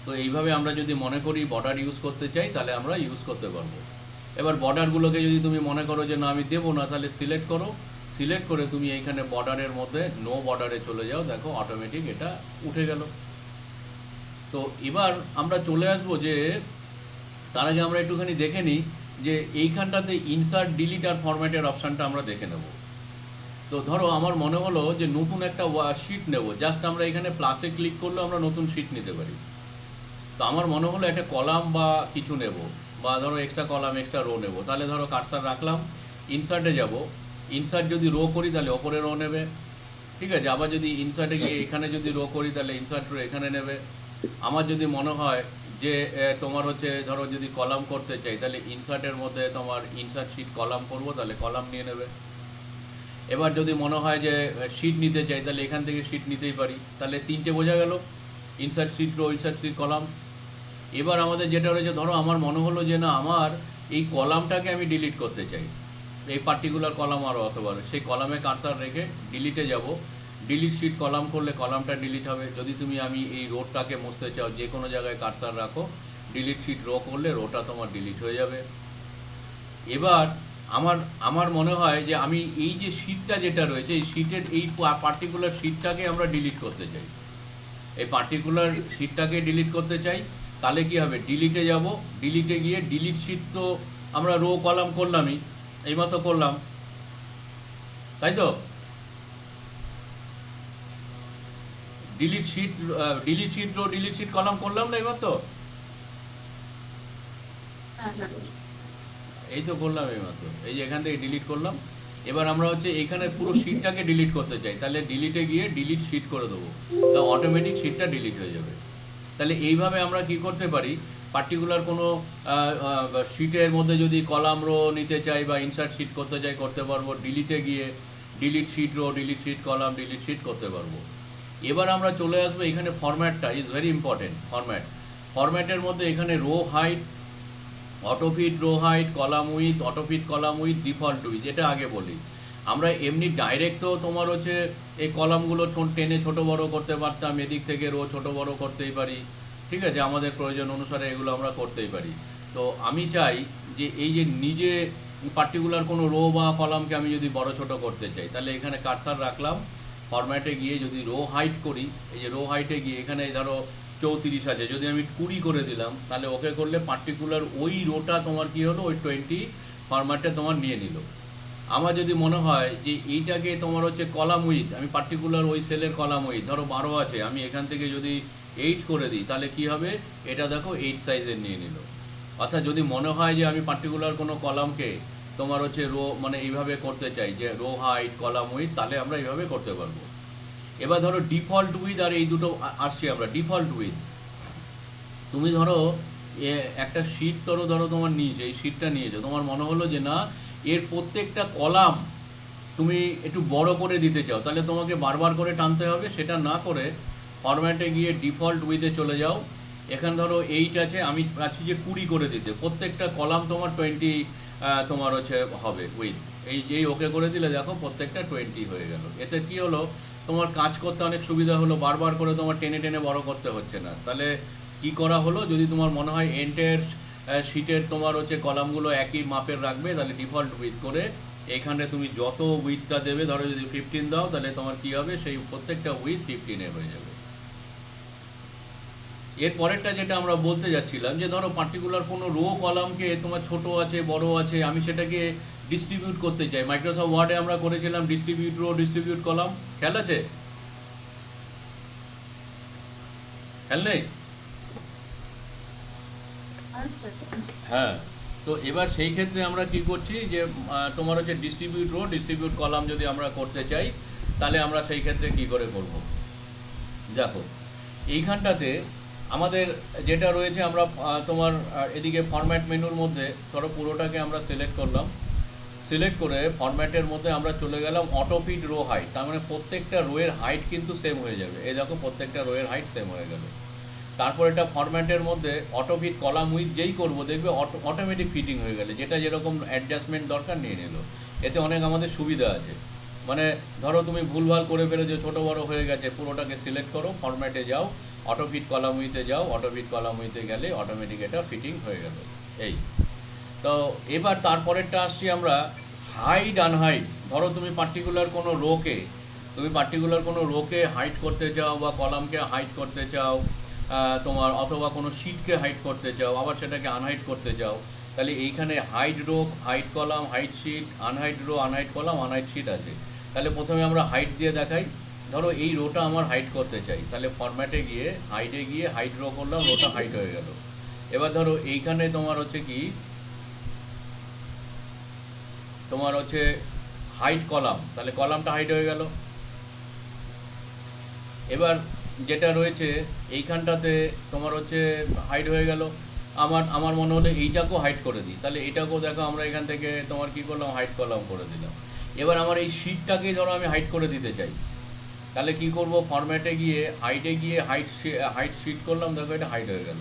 তো এইভাবে আমরা যদি মনে করি বর্ডার ইউজ করতে চাই তাহলে আমরা ইউজ করতে পারবো। এবার বর্ডারগুলোকে যদি তুমি মনে করো যে না আমি দেবো না, তাহলে সিলেক্ট করো, সিলেক্ট করে তুমি এইখানে বর্ডারের মধ্যে নো বর্ডারে চলে যাও, দেখো অটোমেটিক এটা উঠে গেল। তো এবার আমরা চলে আসবো যে তার আগে আমরা একটুখানি দেখে নিই যে এইখানটাতে ইনসার্ট ডিলিট আর ফরম্যাটের অপশানটা আমরা দেখে নেব। তো তো ধরো আমার মনে হলো যে নতুন একটা শিট নেব, জাস্ট আমরা এখানে প্লাসে ক্লিক করলে আমরা নতুন শিট নিতে পারি। তো আমার মনে হলো একটা কলাম বা কিছু নেব, বা ধরো এক্সট্রা কলাম এক্সট্রা রো নেব, তাহলে ধরো কার্সার রাখলাম, ইনসার্টে যাব, ইনসার্ট যদি রো করি তাহলে ওপরে রো নেবে, ঠিক আছে। আবার যদি ইনসার্টে গিয়ে এখানে যদি রো করি তাহলে ইনসার্ট রো এখানে নেবে। আমার যদি মনে হয় যে তোমার হচ্ছে ধরো যদি কলাম করতে চাই তাহলে ইনসার্টের মধ্যে তোমার ইনসার্ট শিট কলাম করব, তাহলে কলাম নিয়ে নেবে। এবার যদি মনে হয় যে শিট নিতে চাই তাহলে এখান থেকে শিট নিতেই পারি, তাহলে তিনটে বোঝা গেল, insert sheet row, insert sheet column. এবার আমাদের যেটা রয়েছে, ধরো আমার মনে হলো যে না আমার এই কলামটাকে আমি ডিলিট করতে চাই, এই পার্টিকুলার কলাম আরও অথবা সেই কলামে কার্সার রেখে ডিলিটে যাব, ডিলিট শিট কলাম করলে কলামটা ডিলিট হবে। যদি তুমি আমি এই রোটাকে মুছতে চাও, যে কোনো জায়গায় কার্সার রাখো, ডিলিট শিট রো করলে রোটা তোমার ডিলিট হয়ে যাবে। এবার আমার আমার মনে হয় যে আমি এই যে শিটটা যেটা রয়েছে, এই শিটের এই পার্টিকুলার শিটটাকে আমরা ডিলিট করতে চাই, এই পার্টিকুলার শিটটাকে ডিলিট করতে চাই, তাহলে কি হবে, ডিলিটে যাব, ডিলিটে গিয়ে ডিলিট শিট তো আমরা রো কলাম করলামই, এইমাত্র করলাম, তাই তো। Delete sheet row delete sheet column করলাম না এইমাত্র, এই তো করলাম এইমাত্র, এই যে এখান থেকে ডিলিট করলাম। এবার আমরা হচ্ছে এখানে পুরো শিটটাকে ডিলিট করতে চাই, তাহলে ডিলিটে গিয়ে ডিলিট শিট করে দেবো, তা অটোমেটিক শিটটা ডিলিট হয়ে যাবে। তাহলে এইভাবে আমরা কি করতে পারি, পার্টিকুলার কোনো শিটের মধ্যে যদি কলাম রো নিতে চাই বা ইনসার্ট শিট করতে চাই করতে পারবো, ডিলিটে গিয়ে delete sheet row, delete sheet column, delete sheet করতে পারবো। এবার আমরা চলে আসবো এখানে, ফরম্যাটটা ইজ ভেরি ইম্পর্টেন্ট। ফরম্যাটের মধ্যে এখানে row height, autofit row height, column width, autofit column width, default width, এটা আগে বলি। আমরা এমনি ডাইরেক্ট তো তোমার হচ্ছে এই কলামগুলো টেনে ছোট বড় করতে পারতাম, এদিক থেকে রো ছোট বড় করতেই পারি, ঠিক আছে, আমাদের প্রয়োজন অনুসারে এগুলো আমরা করতেই পারি। তো আমি চাই যে এই যে নিজে পার্টিকুলার কোনো রো বা কলামকে আমি যদি বড় ছোট করতে চাই, তাহলে এখানে কার্সার রাখলাম, ফরম্যাটে গিয়ে যদি রো হাইট করি, এই যে রো হাইটে গিয়ে এখানে ধরো 34 আছে, যদি আমি 20 করে দিলাম, তাহলে ওকে করলে পার্টিকুলার ওই রোটা তোমার কি হলো, ওই 20 ফরম্যাটে তোমার নিয়ে নিল। আমার যদি মনে হয় যে এইটাকে তোমার হচ্ছে কলাম উইথ, আমি পার্টিকুলার ওই সেলের কলাম উইথ ধরো 12 আছে, আমি এখান থেকে যদি 8 করে দিই, তাহলে কি হবে, এটা দেখো 8 সাইজের নিয়ে নিল। অর্থাৎ যদি মনে হয় যে আমি পার্টিকুলার কোনো কলামকে তোমার হচ্ছে রো মানে এইভাবে করতে চাই, যে রো হাইট কলাম উইথ, তাহলে আমরা এইভাবে করতে পারবো। এবার ধরো ডিফল্ট উইথ, আর এই দুটো আসছি আমরা। ডিফল্ট উইথ, তুমি ধরো একটা শিট ধরো তোমার নিয়েছে, এই শিটটা নিয়েছো, তোমার মনে হলো যে না এর প্রত্যেকটা কলাম তুমি একটু বড় করে দিতে চাও, তাহলে তোমাকে বারবার করে টানতে হবে। সেটা না করে ফরম্যাটে গিয়ে ডিফল্ট উইথে চলে যাও। এখানে ধরো 8 আছে, আমি চাচ্ছি যে 20 করে দিতে, প্রত্যেকটা কলাম তোমার 20 তোমার হচ্ছে হবে উইথ। এই ওকে করে দিলে দেখো প্রত্যেকটা 20 হয়ে গেল। এতে কি হলো, তোমার কাজ করতে অনেক সুবিধা হলো, বারবার করে তোমার টেনে টেনে বড় করতে হচ্ছে না। তাহলে কি করা হলো, যদি তোমার মনে হয় এন্টায়ার শিটের তোমার হচ্ছে কলামগুলো একই মাপের রাখবে, তাহলে ডিফল্ট উইথ করে এখানে তুমি যত উইথটা দেবে, ধরো যদি 15 দাও, তাহলে তোমার কি হবে, সেই প্রত্যেকটা উইথ 15 হয়ে যাবে। এর পরেরটা যেটা আমরা বলতে যাচ্ছিলাম, যে ধরো পার্টিকুলার কোনো রো কলামকে তোমার ছোট আছে বড় আছে, আমি সেটাকে ডিস্ট্রিবিউট করতে চাই। মাইক্রোসফট ওয়ার্ডে আমরা করেছিলাম ডিস্ট্রিবিউট রো, ডিস্ট্রিবিউট কলাম, খেয়াল আছে? খেয়াল নেই? হ্যাঁ। তো এবার সেই ক্ষেত্রে আমরা কি করছি, যে তোমার হচ্ছে ডিস্ট্রিবিউট রো, ডিস্ট্রিবিউট কলাম যদি আমরা করতে চাই, তাহলে আমরা সেই ক্ষেত্রে কি করে করব। দেখো এইখানটাতে আমাদের যেটা রয়েছে, আমরা তোমার এদিকে ফরম্যাট মেনুর মধ্যে ধরো পুরোটাকে আমরা সিলেক্ট করলাম, সিলেক্ট করে ফরম্যাটের মধ্যে আমরা চলে গেলাম অটোফিট রো হাইট, তার মানে প্রত্যেকটা রোয়ের হাইট কিন্তু সেম হয়ে যাবে। এই দেখো প্রত্যেকটা রোয়ের হাইট সেম হয়ে গেল। তারপর এটা ফরম্যাটের মধ্যে অটোফিট কলাম উইথ যেই করবো দেখবে অটোমেটিক ফিটিং হয়ে গেলে, যেটা যেরকম অ্যাডজাস্টমেন্ট দরকার নিয়ে নিল। এতে অনেক আমাদের সুবিধা আছে। মানে ধরো তুমি ভুলভাল করে ফেলেছো, ছোটো বড় হয়ে গেছে, পুরোটাকে সিলেক্ট করো, ফরম্যাটে যাও, অটোফিট কলাম উইথে যাও, অটোফিট কলাম উইথে গেলে অটোমেটিক এটা ফিটিং হয়ে গেল। এই তো এবার তারপরেরটা আসছি আমরা হাইড আনহাইড। ধরো তুমি পার্টিকুলার কোনো রোকে হাইড করতে চাও, বা কলামকে হাইড করতে চাও, তোমার অথবা কোনো শিটকে হাইড করতে চাও, আবার সেটাকে আনহাইড করতে চাও, তাহলে এইখানে hide row, hide column, hide sheet, unhide row, unhide column, unhide sheet আছে। তাহলে প্রথমে আমরা হাইট দিয়ে দেখাই। ধরো এই রোটা আমার হাইট করতে চাই, তাহলে ফরম্যাটে গিয়ে হাইট রো করলাম, রোটা হাইট হয়ে গেল। এবার ধরো এইখানে তোমার হচ্ছে কি, তোমার হচ্ছে হাইট কলাম, তাহলে কলামটা হাইট হয়ে গেল। এবার যেটা রয়েছে এইখানটাতে তোমার হচ্ছে হাইট হয়ে গেল। আমার মনে হলো এইটাকেও হাইট করে দিই, তাহলে এটাকেও দেখো আমরা এখান থেকে তোমার কি করলাম, হাইট কলাম করে দিলাম। এবার আমার এই শিটটাকে ধরো আমি হাইট করে দিতে চাই, তাহলে কি করব, ফরম্যাটে গিয়ে হাইট শিট করলাম, দেখো এটা হাইট হয়ে গেল।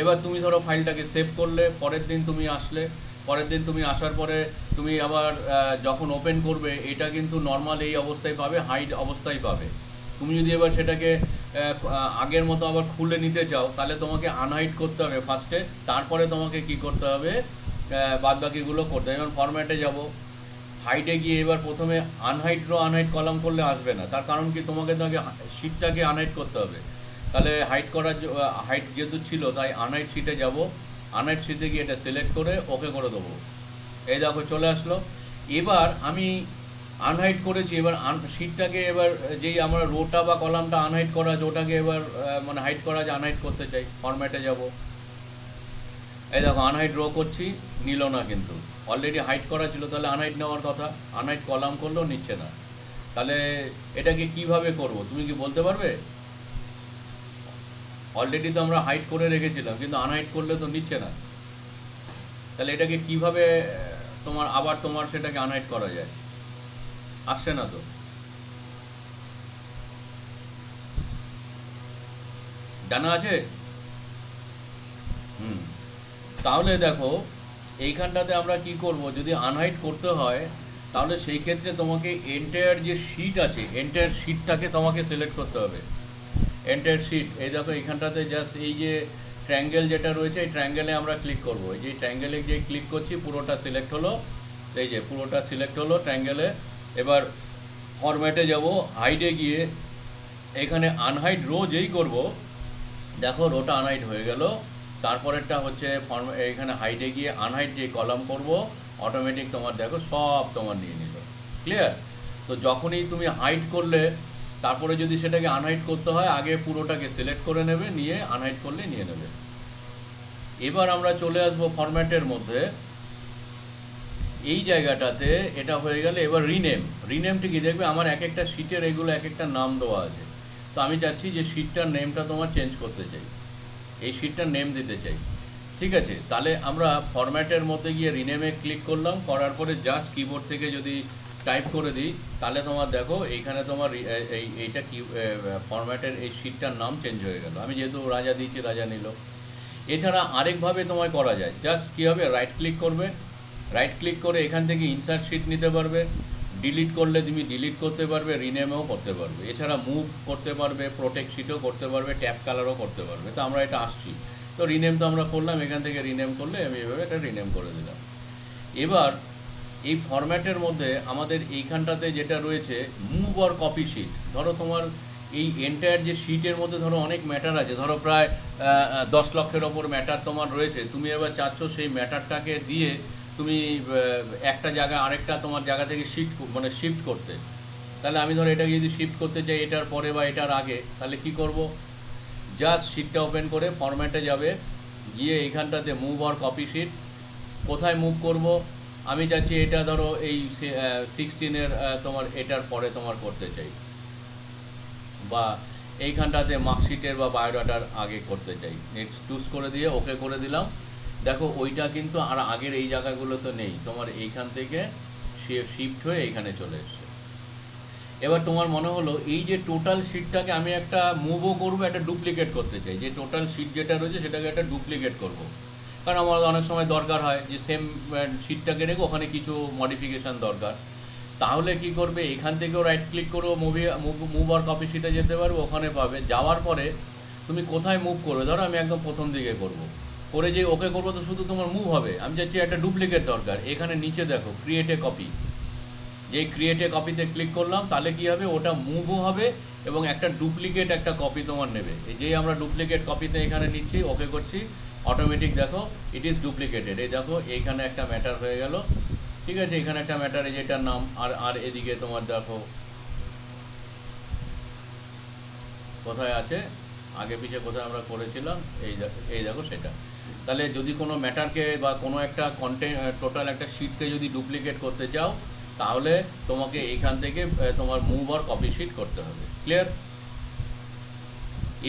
এবার তুমি ধরো ফাইলটাকে সেভ করলে, পরের দিন তুমি আসার পরে তুমি আবার যখন ওপেন করবে এটা কিন্তু নর্মাল এই অবস্থায় পাবে, হাইট অবস্থায় পাবে। তুমি যদি এবার সেটাকে আগের মতো আবার খুলে নিতে চাও, তাহলে তোমাকে আনহাইট করতে হবে ফার্স্টে, তারপরে তোমাকে কি করতে হবে, বাদবাকিগুলো করতে হবে। যেমন ফরম্যাটে যাব, হাইটে গিয়ে এবার প্রথমে আনহাইট কলাম করলে আসবে না, তার কারণ কি, তোমাকে তো আগে শিটটাকে আনহাইট করতে হবে। তাহলে হাইট যেহেতু ছিল, তাই আনহাইট শিটে যাব, আনহাইট শিটে গিয়ে এটা সিলেক্ট করে ওকে করে দেবো। এই দেখো চলে আসলো। এবার আমি আনহাইট করেছি, এবার শিটটাকে এবার যেই আমরা রোটা বা কলামটা আনহাইট করা আছে ওটাকে এবার মানে হাইট করা আছে, আনহাইট করতে চাই, ফরম্যাটে যাব। এই দেখো আনহাইট রো করছি, নিল না, কিন্তু অলরেডি হাইট করা ছিল, তাহলে আনহাইট নেওয়ার কথা, আনহাইট কলাম করলেও নিচ্ছে না। তাহলে এটাকে কিভাবে করব তুমি কি বলতে পারবে? অলরেডি তো আমরা হাইট করে রেখেছিলাম, কিন্তু আনহাইট করলে তো নিচ্ছে না। তাহলে এটাকে কিভাবে তোমার সেটাকে আনহাইট করা যায়? আসছে না তো, জানা আছে? তাহলে দেখো এইখানটাতে আমরা কি করব, যদি আনহাইট করতে হয় তাহলে সেই ক্ষেত্রে তোমাকে এন্টায়ার যে শিট আছে, এন্টায়ার শিটটাকে তোমাকে সিলেক্ট করতে হবে। এন্টায়ার শিট, এই দেখো এইখানটাতে জাস্ট এই যে ট্রায়াঙ্গেল যেটা রয়েছে, এই ট্রায়াঙ্গেলে আমরা ক্লিক করব। এই যে ট্রায়াঙ্গেলে যে ক্লিক করছি পুরোটা সিলেক্ট হলো, এই যে পুরোটা সিলেক্ট হলো ট্রায়াঙ্গেলে। এবার ফরম্যাটে যাব, হাইটে গিয়ে এখানে আনহাইট রো যেই করব, দেখো রোটা আনহাইট হয়ে গেল। তারপরেরটা হচ্ছে এখানে হাইটে গিয়ে আনহাইট যে কলাম করব, অটোমেটিক তোমার দেখো সব তোমার নিয়ে নিল। ক্লিয়ার? তো যখনই তুমি হাইট করলে, তারপরে যদি সেটাকে আনহাইট করতে হয়, আগে পুরোটাকে সিলেক্ট করে নেবে, নিয়ে আনহাইট করলে নিয়ে নেবে। এবার আমরা চলে আসবো ফরম্যাটের মধ্যে, এই জায়গাটাতে এটা হয়ে গেলে এবার রিনেমটি কি, দেখবে আমার এক একটা শিটের এগুলো এক একটা নাম দেওয়া আছে। তো আমি চাচ্ছি যে শিটটার নেমটা তোমার চেঞ্জ করতে চাই, এই শিটটার নেম দিতে চাই। ঠিক আছে, তাহলে আমরা ফরম্যাটের মধ্যে গিয়ে রিনেমে ক্লিক করলাম, করার পরে জাস্ট কিবোর্ড থেকে যদি টাইপ করে দিই, তাহলে তোমার দেখো এইখানে তোমার এইটা কি ফরম্যাটের এই শিটটার নাম চেঞ্জ হয়ে গেল। আমি যেহেতু রাজা দিয়েছি, রাজা নিল। এছাড়া আরেকভাবে তোমায় করা যায়, জাস্ট কী হবে, রাইট ক্লিক করবে, রাইট ক্লিক করে এখান থেকে ইনসার্ট শিট নিতে পারবে, ডিলিট করলে তুমি ডিলিট করতে পারবে, রিনেমেও করতে পারবে। এছাড়া মুভ করতে পারবে, প্রোটেক্ট শিটও করতে পারবে, ট্যাপ কালারও করতে পারবে। তো আমরা এটা আসছি, তো রিনেম তো আমরা করলাম, এখান থেকে রিনেম করলে আমি এভাবে এটা রিনেম করে দিলাম। এবার এই ফরম্যাটের মধ্যে আমাদের এইখানটাতে যেটা রয়েছে মুভ অর কপি শিট, ধরো তোমার এই এন্টায়ার যে শিটের মধ্যে ধরো অনেক ম্যাটার আছে, ধরো প্রায় 10 লক্ষের ওপর ম্যাটার তোমার রয়েছে। তুমি এবার চাচ্ছ সেই ম্যাটারটাকে দিয়ে তুমি একটা জায়গা আরেকটা তোমার জায়গা থেকে শিফট করতে। তাহলে আমি ধরো এটাকে যদি শিফট করতে চাই এটার পরে বা এটার আগে, তাহলে কি করব, জাস্ট শিটটা ওপেন করে ফরম্যাটে যাবে, গিয়ে এইখানটাতে মুভ অর কপি শিট, কোথায় মুভ করব, আমি চাচ্ছি এটা ধরো এই 16-এর তোমার এটার পরে তোমার করতে চাই, বা এইখানটাতে মার্কশিটের বা বায়োডাটার আগে করতে চাই। নেক্সট চুজ করে দিয়ে ওকে করে দিলাম। দেখো ওইটা কিন্তু আর আগের এই জায়গাগুলো তো নেই, তোমার এইখান থেকে শিফট হয়ে এইখানে চলে এসছে। এবার তোমার মনে হলো এই যে টোটাল শিটটাকে আমি একটা মুভও করবো, একটা ডুপ্লিকেট করতে চাই, যে টোটাল শিট যেটা রয়েছে সেটাকে একটা ডুপ্লিকেট করব। কারণ আমার অনেক সময় দরকার হয় যে সেম শিটটাকে রেখে ওখানে কিছু মডিফিকেশান দরকার। তাহলে কি করবে, এখান থেকেও রাইট ক্লিক করবো, মুভ আর কপি শিটে যেতে পারবে, ওখানে পাবে। যাওয়ার পরে তুমি কোথায় মুভ করবে, ধরো আমি একদম প্রথম দিকে করব, করে যে ওকে করবো তো শুধু তোমার মুভ হবে। আমি চাচ্ছি একটা ডুপ্লিকেট দরকার, এখানে নিচে দেখো ক্রিয়েট এ কপি, যেই ক্রিয়েট এ কপিতে ক্লিক করলাম, তাহলে কি হবে, ওটা মুভও হবে এবং একটা ডুপ্লিকেট একটা কপি তোমার নেবে। এই যেই আমরা ডুপ্লিকেট কপিতে এখানে নিচ্ছি, ওকে করছি, অটোমেটিক দেখো ইট ইজ ডুপ্লিকেটেড। এই দেখো এইখানে একটা ম্যাটার হয়ে গেল। ঠিক আছে, এখানে একটা ম্যাটার, যেটার নাম, আর আর এদিকে তোমার দেখো কোথায় আছে, আগে পিছে কোথায় আমরা করেছিলাম, এই দেখো সেটা। তাহলে যদি কোনো ম্যাটারকে বা কোনো একটা কন্টেন্ট টোটাল একটা শিটকে যদি ডুপ্লিকেট করতে চাও, তাহলে তোমাকে এইখান থেকে তোমার মুভ আর কপি শিট করতে হবে। ক্লিয়ার?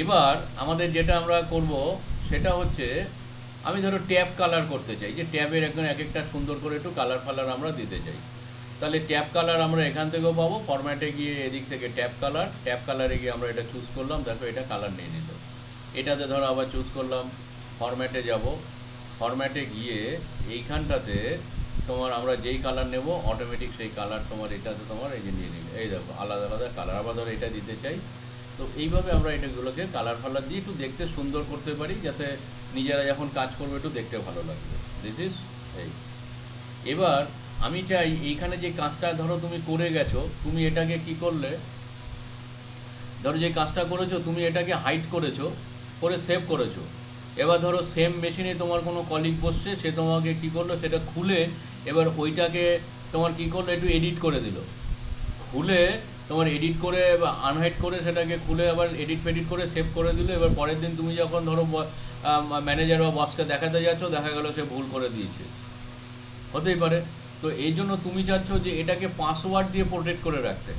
এবার আমাদের যেটা আমরা করব সেটা হচ্ছে, আমি ধরো ট্যাব কালার করতে চাই, যে ট্যাবের একদম এক একটা সুন্দর করে একটু কালার ফালার আমরা দিতে চাই। তাহলে ট্যাব কালার আমরা এখান থেকেও পাবো, ফরম্যাটে গিয়ে এদিক থেকে ট্যাব কালারে গিয়ে আমরা এটা চুজ করলাম, দেখো এটা কালার নিয়ে নিত। এটাতে ধরো আবার চুজ করলাম, ফরম্যাটে যাব, ফরম্যাটে গিয়ে এইখানটাতে তোমার আমরা যেই কালার নেব অটোমেটিক সেই কালার তোমার এটাতে তোমার এই যে নিয়ে নিলে, এই দেখো আলাদা আলাদা কালার। আবার ধরো এটা দিতে চাই, তো এইভাবে আমরা এটাগুলোকে কালার ফালার দিয়ে একটু দেখতে সুন্দর করতে পারি, যাতে নিজেরা যখন কাজ করবে একটু দেখতে ভালো লাগবে। দিস ইজ এই। এবার আমি চাই এইখানে যে কাজটা ধরো তুমি করে গেছো, তুমি এটাকে কি করলে, ধরো যে কাজটা করেছো তুমি এটাকে হাইড করেছো, করে সেভ করেছো। এবার ধরো সেম মেশিনে তোমার কোনো কলিগ বসছে, সে তোমাকে কি করলো সেটা খুলে, এবার ওইটাকে তোমার কি করলো একটু এডিট করে দিল, খুলে তোমার এডিট করে আনহাইড করে সেটাকে খুলে আবার এডিট ফেডিট করে সেভ করে দিল। এবার পরের দিন তুমি যখন ধরো ম্যানেজার বা বসকে দেখাতে যাচ্ছ, দেখা গেল সে ভুল করে দিয়েছে, হতেই পারে। তো এই জন্য তুমি চাচ্ছ যে এটাকে পাসওয়ার্ড দিয়ে প্রোটেক্ট করে রাখতে,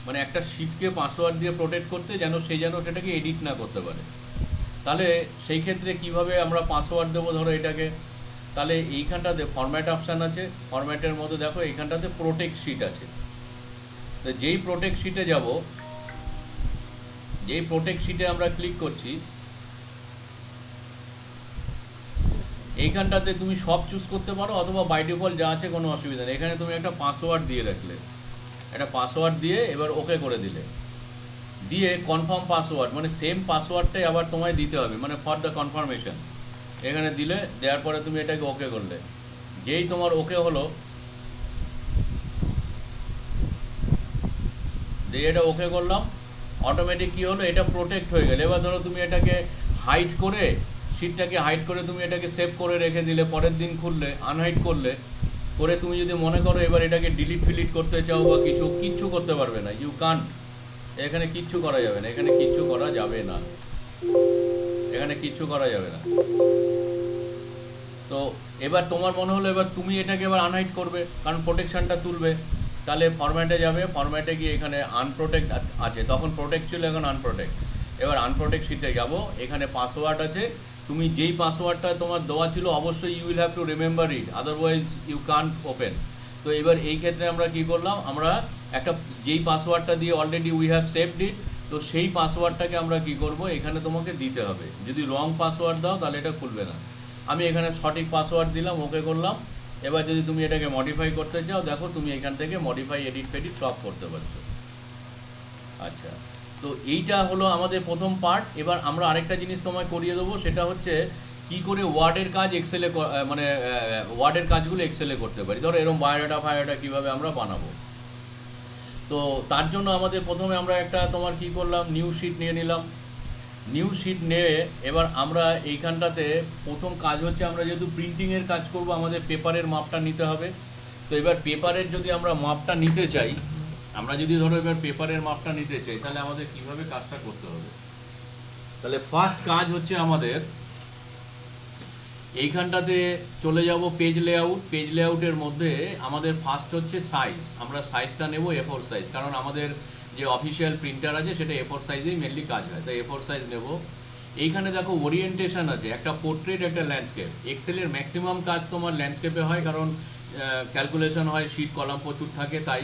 মানে একটা শিটকে পাসওয়ার্ড দিয়ে প্রোটেক্ট করতে, যেন সেটাকে এডিট না করতে পারে। তাহলে সেই ক্ষেত্রে কিভাবে আমরা পাসওয়ার্ড দেবো, ধরো এটাকে, তাহলে এইখানটাতে ফরম্যাট অপশান আছে, ফরম্যাটের মধ্যে দেখো এইখানটাতে প্রোটেক্ট শিট আছে। তো যেই প্রোটেক্ট শিটে যাব, যেই প্রোটেক্ট শিটে আমরা ক্লিক করছি, এইখানটাতে তুমি সব চুজ করতে পারো, অথবা বাই ডিফল্ট যা আছে কোনো অসুবিধা নেই। এখানে তুমি একটা পাসওয়ার্ড দিয়ে রাখলে, একটা পাসওয়ার্ড দিয়ে এবার ওকে করে দিলে, দিয়ে কনফার্ম পাসওয়ার্ড, মানে সেম পাসওয়ার্ডটাই আবার তোমায় দিতে হবে, মানে ফর দ্য কনফার্মেশন। এখানে দিলে, দেওয়ার পরে তুমি এটাকে ওকে করলে, যেই তোমার ওকে হলো, দিয়ে এটা ওকে করলাম, অটোমেটিক কী হলো, এটা প্রোটেক্ট হয়ে গেল। এবার ধরো তুমি এটাকে হাইড করে, শিটটাকে হাইড করে তুমি এটাকে সেভ করে রেখে দিলে, পরের দিন খুললে আনহাইড করলে, করে তুমি যদি মনে করো এবার এটাকে ডিলিট ফিলিট করতে চাও বা কিচ্ছু করতে পারবে না, ইউ কান্ট। এখানে কিচ্ছু করা যাবে না, এখানে কিচ্ছু করা যাবে না, এখানে কিচ্ছু করা যাবে না। তো এবার তোমার মনে হলো এবার তুমি এটাকে এবার আনহাইড করবে, কারণ প্রোটেকশানটা তুলবে। তাহলে ফরম্যাটে যাবে, ফরম্যাটে গিয়ে এখানে আনপ্রোটেক্ট আছে, তখন প্রোটেক্ট ছিল, এখন আনপ্রোটেক্ট। এবার আনপ্রোটেক্ট শিটে যাব, এখানে পাসওয়ার্ড আছে, তুমি যেই পাসওয়ার্ডটা তোমার দেওয়া ছিল অবশ্যই you will have to remember it, otherwise you can't open. তো এবার এই ক্ষেত্রে আমরা কি করলাম, আমরা একটা যেই পাসওয়ার্ডটা দিয়ে অলরেডি উই হ্যাভ সেভড ইট, তো সেই পাসওয়ার্ডটাকে আমরা কি করব, এখানে তোমাকে দিতে হবে। যদি রং পাসওয়ার্ড দাও তাহলে এটা খুলবে না। আমি এখানে সঠিক পাসওয়ার্ড দিলাম, ওকে করলাম। এবার যদি তুমি এটাকে মডিফাই করতে চাও, দেখো তুমি এখান থেকে মডিফাই এডিট ফেডিট সব করতে পারছো। আচ্ছা, তো এইটা হলো আমাদের প্রথম পার্ট। এবার আমরা আরেকটা জিনিস তোমায় করিয়ে দেবো, সেটা হচ্ছে কি করে ওয়ার্ডের কাজ এক্সেলে, মানে ওয়ার্ডের কাজগুলো এক্সেলে করতে পারি। ধরো এরকম বায়োডাটা কীভাবে আমরা বানাবো। তো তার জন্য আমাদের প্রথমে আমরা একটা তোমার কি করলাম, নিউ শিট নিয়ে নিলাম। নিউ শিট নিয়ে এবার আমরা এইখানটাতে প্রথম কাজ হচ্ছে, আমরা যেহেতু প্রিন্টিংয়ের কাজ করব, আমাদের পেপারের মাপটা নিতে হবে। তো এবার পেপারের যদি আমরা মাপটা নিতে চাই, আমরা যদি ধরো এবার পেপারের মাপটা নিতে চাই, তাহলে আমাদের কিভাবে কাজটা করতে হবে। তাহলে ফার্স্ট কাজ হচ্ছে আমাদের এইখানটাতে চলে যাব পেজ লেআউট। পেজ লেআউটের মধ্যে আমাদের ফার্স্ট হচ্ছে সাইজ। আমরা সাইজটা নেব A4 সাইজ, কারণ আমাদের যে অফিসিয়াল প্রিন্টার আছে সেটা A4 সাইজেই মেনলি কাজ হয়, তাই A4 সাইজ নেব। এইখানে দেখো ওরিয়েন্টেশন আছে, একটা পোর্ট্রেট, একটা ল্যান্ডস্কেপ। এক্সেলের ম্যাক্সিমাম কাজ তোমার ল্যান্ডস্কেপে হয়, কারণ ক্যালকুলেশন হয়, শিট কলাম প্রচুর থাকে, তাই।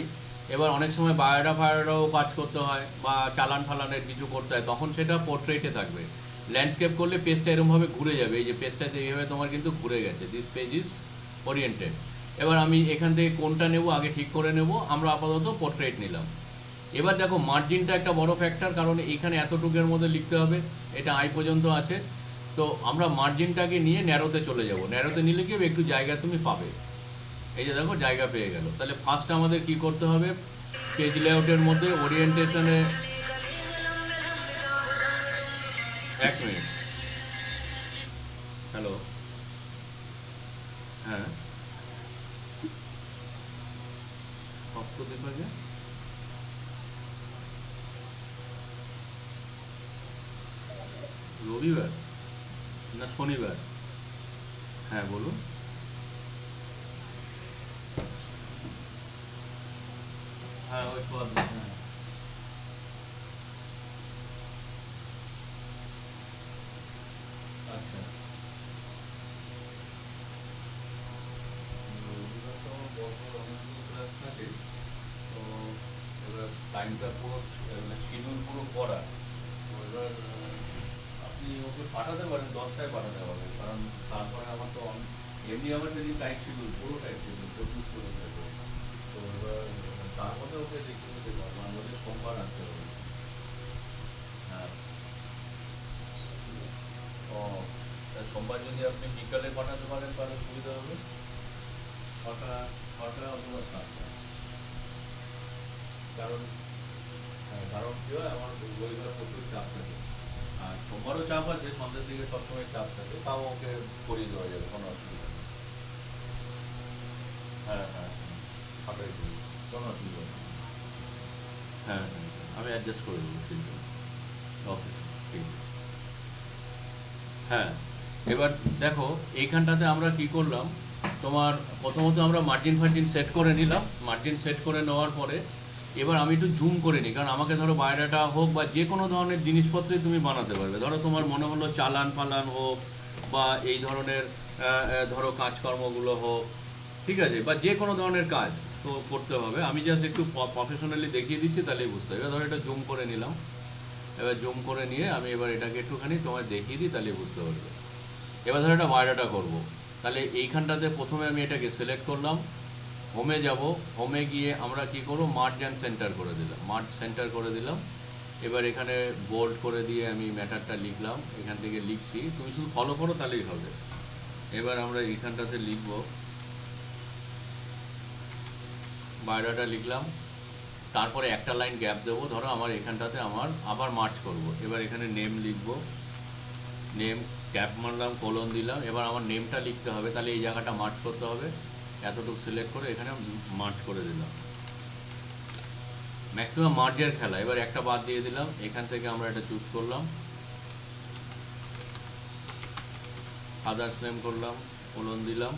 এবার অনেক সময় বায়োডাটাও কাজ করতে হয়, বা চালান ফালানের কিছু করতে হয়, তখন সেটা পোর্ট্রেটে থাকবে। ল্যান্ডস্কেপ করলে পেজটা এরকমভাবে ঘুরে যাবে, এই যে পেজটাতে এইভাবে তোমার কিন্তু ঘুরে গেছে, দিস পেজ ইজ ওরিয়েন্টেড। এবার আমি এখান থেকে কোনটা নেব আগে ঠিক করে নেব, আমরা আপাতত পোর্ট্রেট নিলাম। এবার দেখো মার্জিনটা একটা বড় ফ্যাক্টর, কারণ এইখানে এতটুকুর মধ্যে লিখতে হবে, এটা আই পর্যন্ত আছে। তো আমরা মার্জিনটাকে নিয়ে ন্যারোতে চলে যাব। ন্যারোতে নিলে কি একটু জায়গা তুমি পাবে, এই যে দেখো জায়গা পেয়ে গেল। তাহলে ফার্স্ট আমাদের কি করতে হবে, পেজ লেআউটের মধ্যে ওরিয়েন্টেশনে, এক মিনিট, হ্যালো, হ্যাঁ সপ্তদিকে রবিবার না শনিবার? হ্যাঁ বলুন। হ্যাঁ ওই সোয়াবিন, হ্যাঁ। আচ্ছা, রবিবার তো আমার বড় অনেকগুলো ক্লাস থাকে, তো এবার টাইমটা পুরো মানে শিডিউল পুরো করা। তো এবার আপনি ওকে পাঠাতে পারেন, 10টায় পাঠাতে পারেন, কারণ তারপরে আমার তো এমনি আমার যদি টাইট শিডিউল, পুরো টাইট শিডিউল 24 করে দেবো। তো এবার তার মধ্যে ওকে লিখে দিতে পারবো, আমার মধ্যে সোমবার আসতে হবে। হ্যাঁ। ও, তা সোমবার যদি আপনি বিকালে পাঠাতে পারেন তাহলে সুবিধা হবে। 6টা, 6টা অথবা 7টা। কারণ হ্যাঁ, কারণ কি হয়, আমার রবিবার প্রচুর চাপ থাকে, আর সোমবারও চাপ আছে, সন্ধ্যের দিকে সবসময় চাপ থাকে, তাও ওকে করিয়ে দেওয়া যাবে, কোনো অসুবিধা নেই। হ্যাঁ হ্যাঁ হ্যাঁ, 6টায় করি, কোনো অসুবিধা নেই। হ্যাঁ হ্যাঁ হ্যাঁ, আমি অ্যাডজাস্ট করে দেবো, ঠিক আছে। ওকে, ঠিক আছে। হ্যাঁ, এবার দেখো এইখানটাতে আমরা কি করলাম, তোমার প্রথমত আমরা মার্জিন ফার্জিন সেট করে নিলাম। মার্জিন সেট করে নেওয়ার পরে এবার আমি একটু জুম করে নিই, কারণ আমাকে ধরো বায়োডাটা হোক বা যে কোনো ধরনের জিনিসপত্রই তুমি বানাতে পারবে। ধরো তোমার মনে হলো চালান ফালান হোক বা এই ধরনের ধরো কাজকর্মগুলো হোক, ঠিক আছে, বা যে কোনো ধরনের কাজ তো করতে হবে। আমি জাস্ট একটু প্রফেশনালি দেখিয়ে দিচ্ছি, তাহলেই বুঝতে হবে। এবার ধরো এটা জুম করে নিলাম। এবার জুম করে নিয়ে আমি এবার এটাকে একটুখানি তোমায় দেখিয়ে দিই, তাহলে বুঝতে পারবে। এবার ধরো এটা বায়োডাটা করবো, তাহলে এইখানটাতে প্রথমে আমি এটাকে সিলেক্ট করলাম, হোমে যাব। হোমে গিয়ে আমরা কি করবো, মার্জ অ্যান্ড সেন্টার করে দিলাম, মার্জ সেন্টার করে দিলাম। এবার এখানে বোল্ড করে দিয়ে আমি ম্যাটারটা লিখলাম, এখান থেকে লিখছি, তুমি শুধু ফলো করো তাহলেই হবে। এবার আমরা এইখানটাতে লিখব, বায়োডাটা লিখলাম, তারপরে একটা লাইন গ্যাপ দেবো। ধরো আমার এখানটাতে আমার আবার মার্চ করব, এবার এখানে নেম লিখব, নেম ট্যাপ মারলাম, কোলন দিলাম। এবার আমার নেমটা লিখতে হবে, তাহলে এই জায়গাটা মার্চ করতে হবে, এতটুকু সিলেক্ট করে এখানে মার্চ করে দিলাম। ম্যাক্সিমাম মার্জের খেলা। এবার একটা বাদ দিয়ে দিলাম, এখান থেকে আমরা এটা চুজ করলাম, ফাদার্স নেম করলাম, কোলন দিলাম।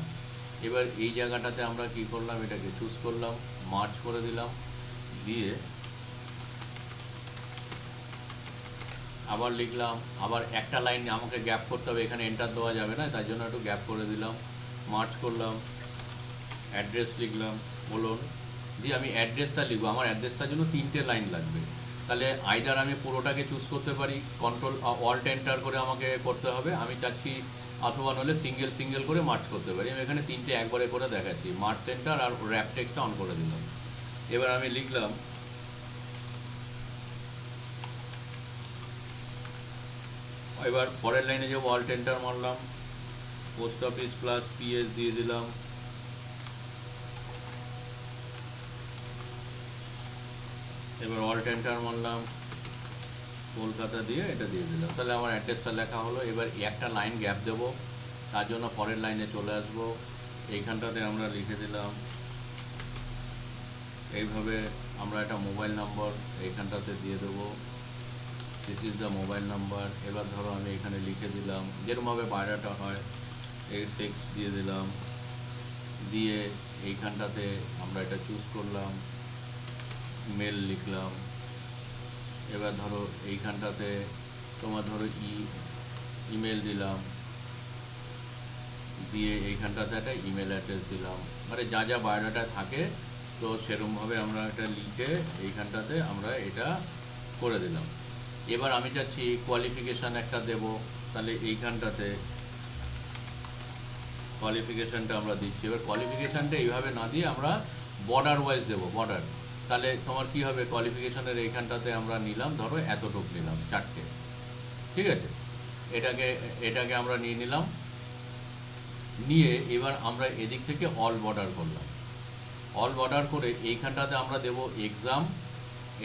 এবার এই জায়গাটাতে আমরা কি করলাম, এটাকে চুজ করলাম, মার্চ করে দিলাম, দিয়ে আবার লিখলাম। আবার একটা লাইন আমাকে গ্যাপ করতে হবে, এখানে এন্টার দেওয়া যাবে না, তাই জন্য একটু গ্যাপ করে দিলাম, মার্চ করলাম, অ্যাড্রেস লিখলাম, বলুন, দিয়ে আমি অ্যাড্রেসটা লিখবো। আমার অ্যাড্রেসটার জন্য 3টে লাইন লাগবে, তাহলে আইদার আমি পুরোটাকে চুজ করতে পারি, কন্ট্রোল অল্ট এন্টার করে আমাকে করতে হবে, আমি চাচ্ছি, অথবা নইলে সিঙ্গেল সিঙ্গেল করে মার্চ করতে পারি। আমি এখানে 3টে একবারে করে দেখাচ্ছি, মার্চ সেন্টার আর র্যাপ টেক্সটটা অন করে দিলাম। এবার আমি লিখলাম, এবার পরের লাইনে যাবো, অল্ট এন্টার মারলাম, পোস্ট অফিস প্লাস পিএস দিয়ে দিলাম। এবার অল্ট এন্টার মারলাম, কলকাতা দিয়ে এটা দিয়ে দিলাম, তাহলে আমার অ্যাড্রেসটা লেখা হলো। এবার একটা লাইন গ্যাপ দেবো, তার জন্য পরের লাইনে চলে আসবো, এইখানটাতে আমরা লিখে দিলাম এইভাবে। আমরা একটা মোবাইল নম্বর এইখানটাতে দিয়ে দেবো, this is the mobile number. এবার ধরো আমি এখানে লিখে দিলাম, যেরকমভাবে বাইরেটা হয়, 86 দিয়ে দিলাম, দিয়ে এইখানটাতে আমরা এটা চুজ করলাম, মেল লিখলাম। এবার ধরো এইখানটাতে তোমার ধরো ইমেল দিলাম, দিয়ে এইখানটাতে একটা ইমেল অ্যাড্রেস দিলাম, মানে যা যা বায়োডাটা থাকে তো সেরকমভাবে আমরা এটা লিখে এইখানটাতে আমরা এটা করে দিলাম। এবার আমি চাচ্ছি কোয়ালিফিকেশান একটা দেব, তাহলে এইখানটাতে কোয়ালিফিকেশানটা আমরা দিচ্ছি। এবার কোয়ালিফিকেশানটা এইভাবে না দিয়ে আমরা বর্ডার ওয়াইজ দেবো, বর্ডার। তাহলে তোমার কি হবে, কোয়ালিফিকেশানের এইখানটাতে আমরা নিলাম, ধরো এতটুকু নিলাম, 4টে, ঠিক আছে। এটাকে এটাকে আমরা নিয়ে নিলাম, নিয়ে এবার আমরা এদিক থেকে অল বর্ডার করলাম। অল বর্ডার করে এইখানটাতে আমরা দেব এক্সাম,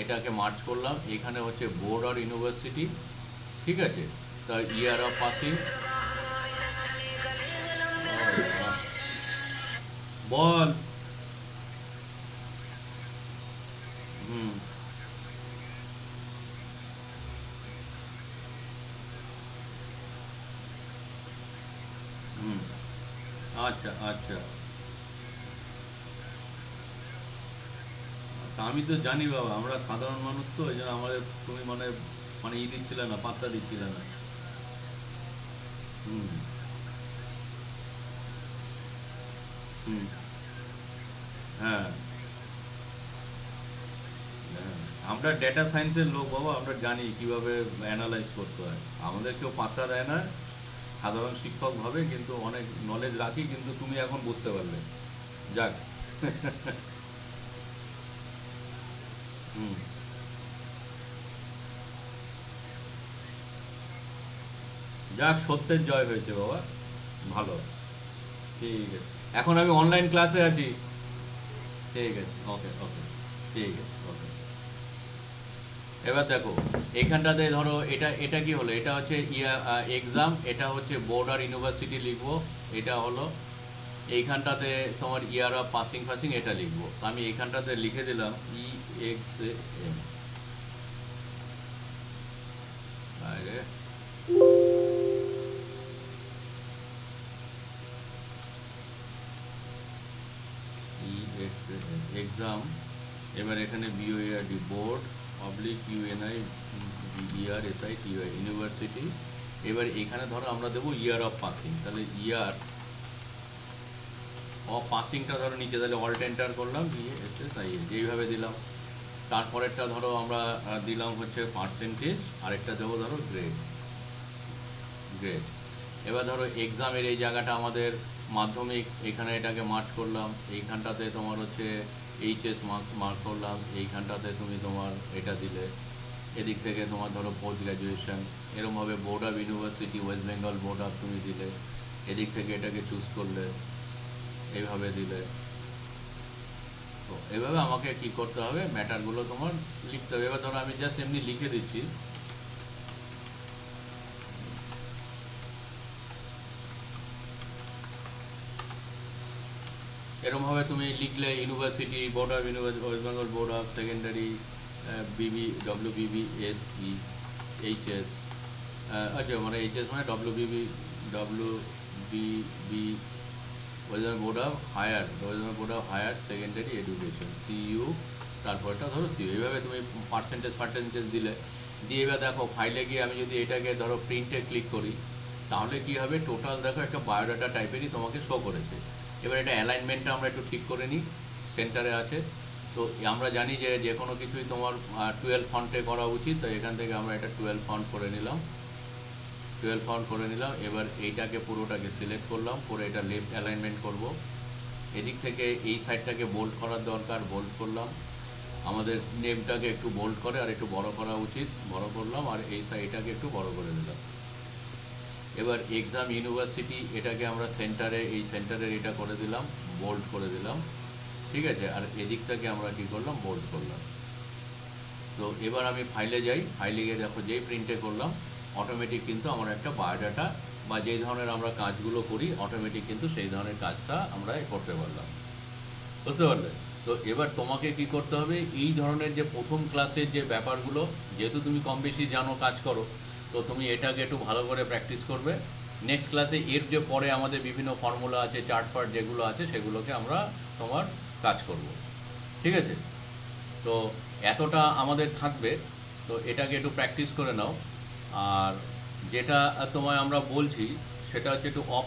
এটাকে মার্চ করলাম, এখানে হচ্ছে বোর্ড আর ইউনিভার্সিটি, ঠিক আছে। তা ইয়ার অফ পাসিং, বল আচ্ছা আচ্ছা, তা আমি তো জানি বাবা, আমরা সাধারণ মানুষ তো, ওই জন্য আমাদের তুমি মানে মানে দিচ্ছিলে না, পাত্তা দিচ্ছিলে না। হুম হুম। হ্যাঁ হ্যাঁ, আমরা ডেটা সায়েন্সের লোক বাবা, আমরা জানি কিভাবে অ্যানালাইজ করতে হয়। আমাদের কেউ পাত্তা দেয় না, সাধারণ শিক্ষক ভাবে, কিন্তু অনেক নলেজ রাখি, কিন্তু তুমি এখন বুঝতে পারলে। যাক। হুম। যাক, সত্যের জয় হয়েছে বাবা। ভালো। ঠিক আছে, এখন আমি অনলাইন ক্লাসে আছি। ঠিক আছে, ওকে ওকে। ঠিক আছে, ওকে। এবার দেখো, এইখানটাতে ধরো এটা এটা কি হলো, এটা হচ্ছে এক্সাম, এটা হচ্ছে বোর্ড আর ইউনিভার্সিটি লিখবো। এটা হলো এইখানটাতে তোমার ইয়ার অফ পাসিং ফাসিং এটা লিখবো। তো আমি এইখানটাতে লিখে দিলাম EXAM। আরে, এক্সাম। এবার এখানে BOARD board public UNI BERSI TY university. এবার এখানে ধরো আমরা দেবো ইয়ার অফ পাসিং, তাহলে ইয়ার অফ পাসিংটা ধরো নিচে, তাহলে অল্ট এন্টার করলাম, BASSIS এইভাবে দিলাম। তারপরেরটা ধরো আমরা দিলাম হচ্ছে পার্সেন্টেজ, আরেকটা দেবো ধরো গ্রেড। গ্রেড। এবার ধরো এক্সামের এই জায়গাটা আমাদের মাধ্যমিক, এখানে এটাকে মার্ক করলাম। এইখানটাতে তোমার হচ্ছে HS মার্ক করলাম। এইখানটাতে তুমি তোমার এটা দিলে। এদিক থেকে তোমার ধরো পোস্ট গ্র্যাজুয়েশন, এরকমভাবে board of university West Bengal board of তুমি দিলে। এদিক থেকে এটাকে চুজ করলে, এইভাবে দিলে। তো এইভাবে আমাকে কি করতে হবে, ম্যাটারগুলো তোমার লিখতে হবে। এবার ধরো আমি জাস্ট এমনি লিখে দিচ্ছি। এরকমভাবে তুমি লিখলে university, board of university West Bengal board of secondary, WBSE, HS, আচ্ছা মানে HS মানে WBB West Bengal board of higher, West Bengal board of higher secondary education, CU। তারপরটা ধরো CU। এইভাবে তুমি পার্সেন্টেজ দিলে। দিয়ে এবার দেখো ফাইলে গিয়ে আমি যদি এটাকে ধরো প্রিন্টে ক্লিক করি, তাহলে কি হবে, টোটাল দেখো একটা বায়োডাটা টাইপেরই তোমাকে শো করেছে। এবার এটা অ্যালাইনমেন্টটা আমরা একটু ঠিক করে নিই। সেন্টারে আছে। তো আমরা জানি যে যে কোনো কিছুই তোমার 12 ফন্টে করা উচিত, তো এখান থেকে আমরা এটা 12 ফন্ট করে নিলাম। 12 ফন্ট করে নিলাম। এবার এইটাকে পুরোটাকে সিলেক্ট করলাম, করে এটা লেফট অ্যালাইনমেন্ট করব। এদিক থেকে এই সাইডটাকে বোল্ড করার দরকার, বোল্ড করলাম। আমাদের নেমটাকে একটু বোল্ড করে আর একটু বড় করা উচিত, বড় করলাম। আর এই সাইডটাকে একটু বড় করে দিলাম। এবার এক্সাম ইউনিভার্সিটি, এটাকে আমরা সেন্টারে, এই সেন্টারের এটা করে দিলাম, বোল্ড করে দিলাম। ঠিক আছে, আর এদিকটাকে আমরা কি করলাম, বোল্ড করলাম। তো এবার আমি ফাইলে যাই। ফাইলে গিয়ে দেখো যেই প্রিন্টে করলাম, অটোমেটিক কিন্তু আমার একটা বায়োডাটা বা যেই ধরনের আমরা কাজগুলো করি, অটোমেটিক কিন্তু সেই ধরনের কাজটা আমরা করতে পারলাম। বুঝতে পারলে? তো এবার তোমাকে কি করতে হবে, এই ধরনের যে প্রথম ক্লাসের যে ব্যাপারগুলো, যেহেতু তুমি কম বেশি জানো, কাজ করো, তো তুমি এটাকে একটু ভালো করে প্র্যাকটিস করবে। নেক্সট ক্লাসে এর যে পরে আমাদের বিভিন্ন ফর্মুলা আছে, চার্ট ফার্ট যেগুলো আছে, সেগুলোকে আমরা তোমার কাজ করব। ঠিক আছে? তো এতটা আমাদের থাকবে। তো এটাকে একটু প্র্যাকটিস করে নাও। আর যেটা তোমায় আমরা বলছি, সেটা হচ্ছে একটু অফ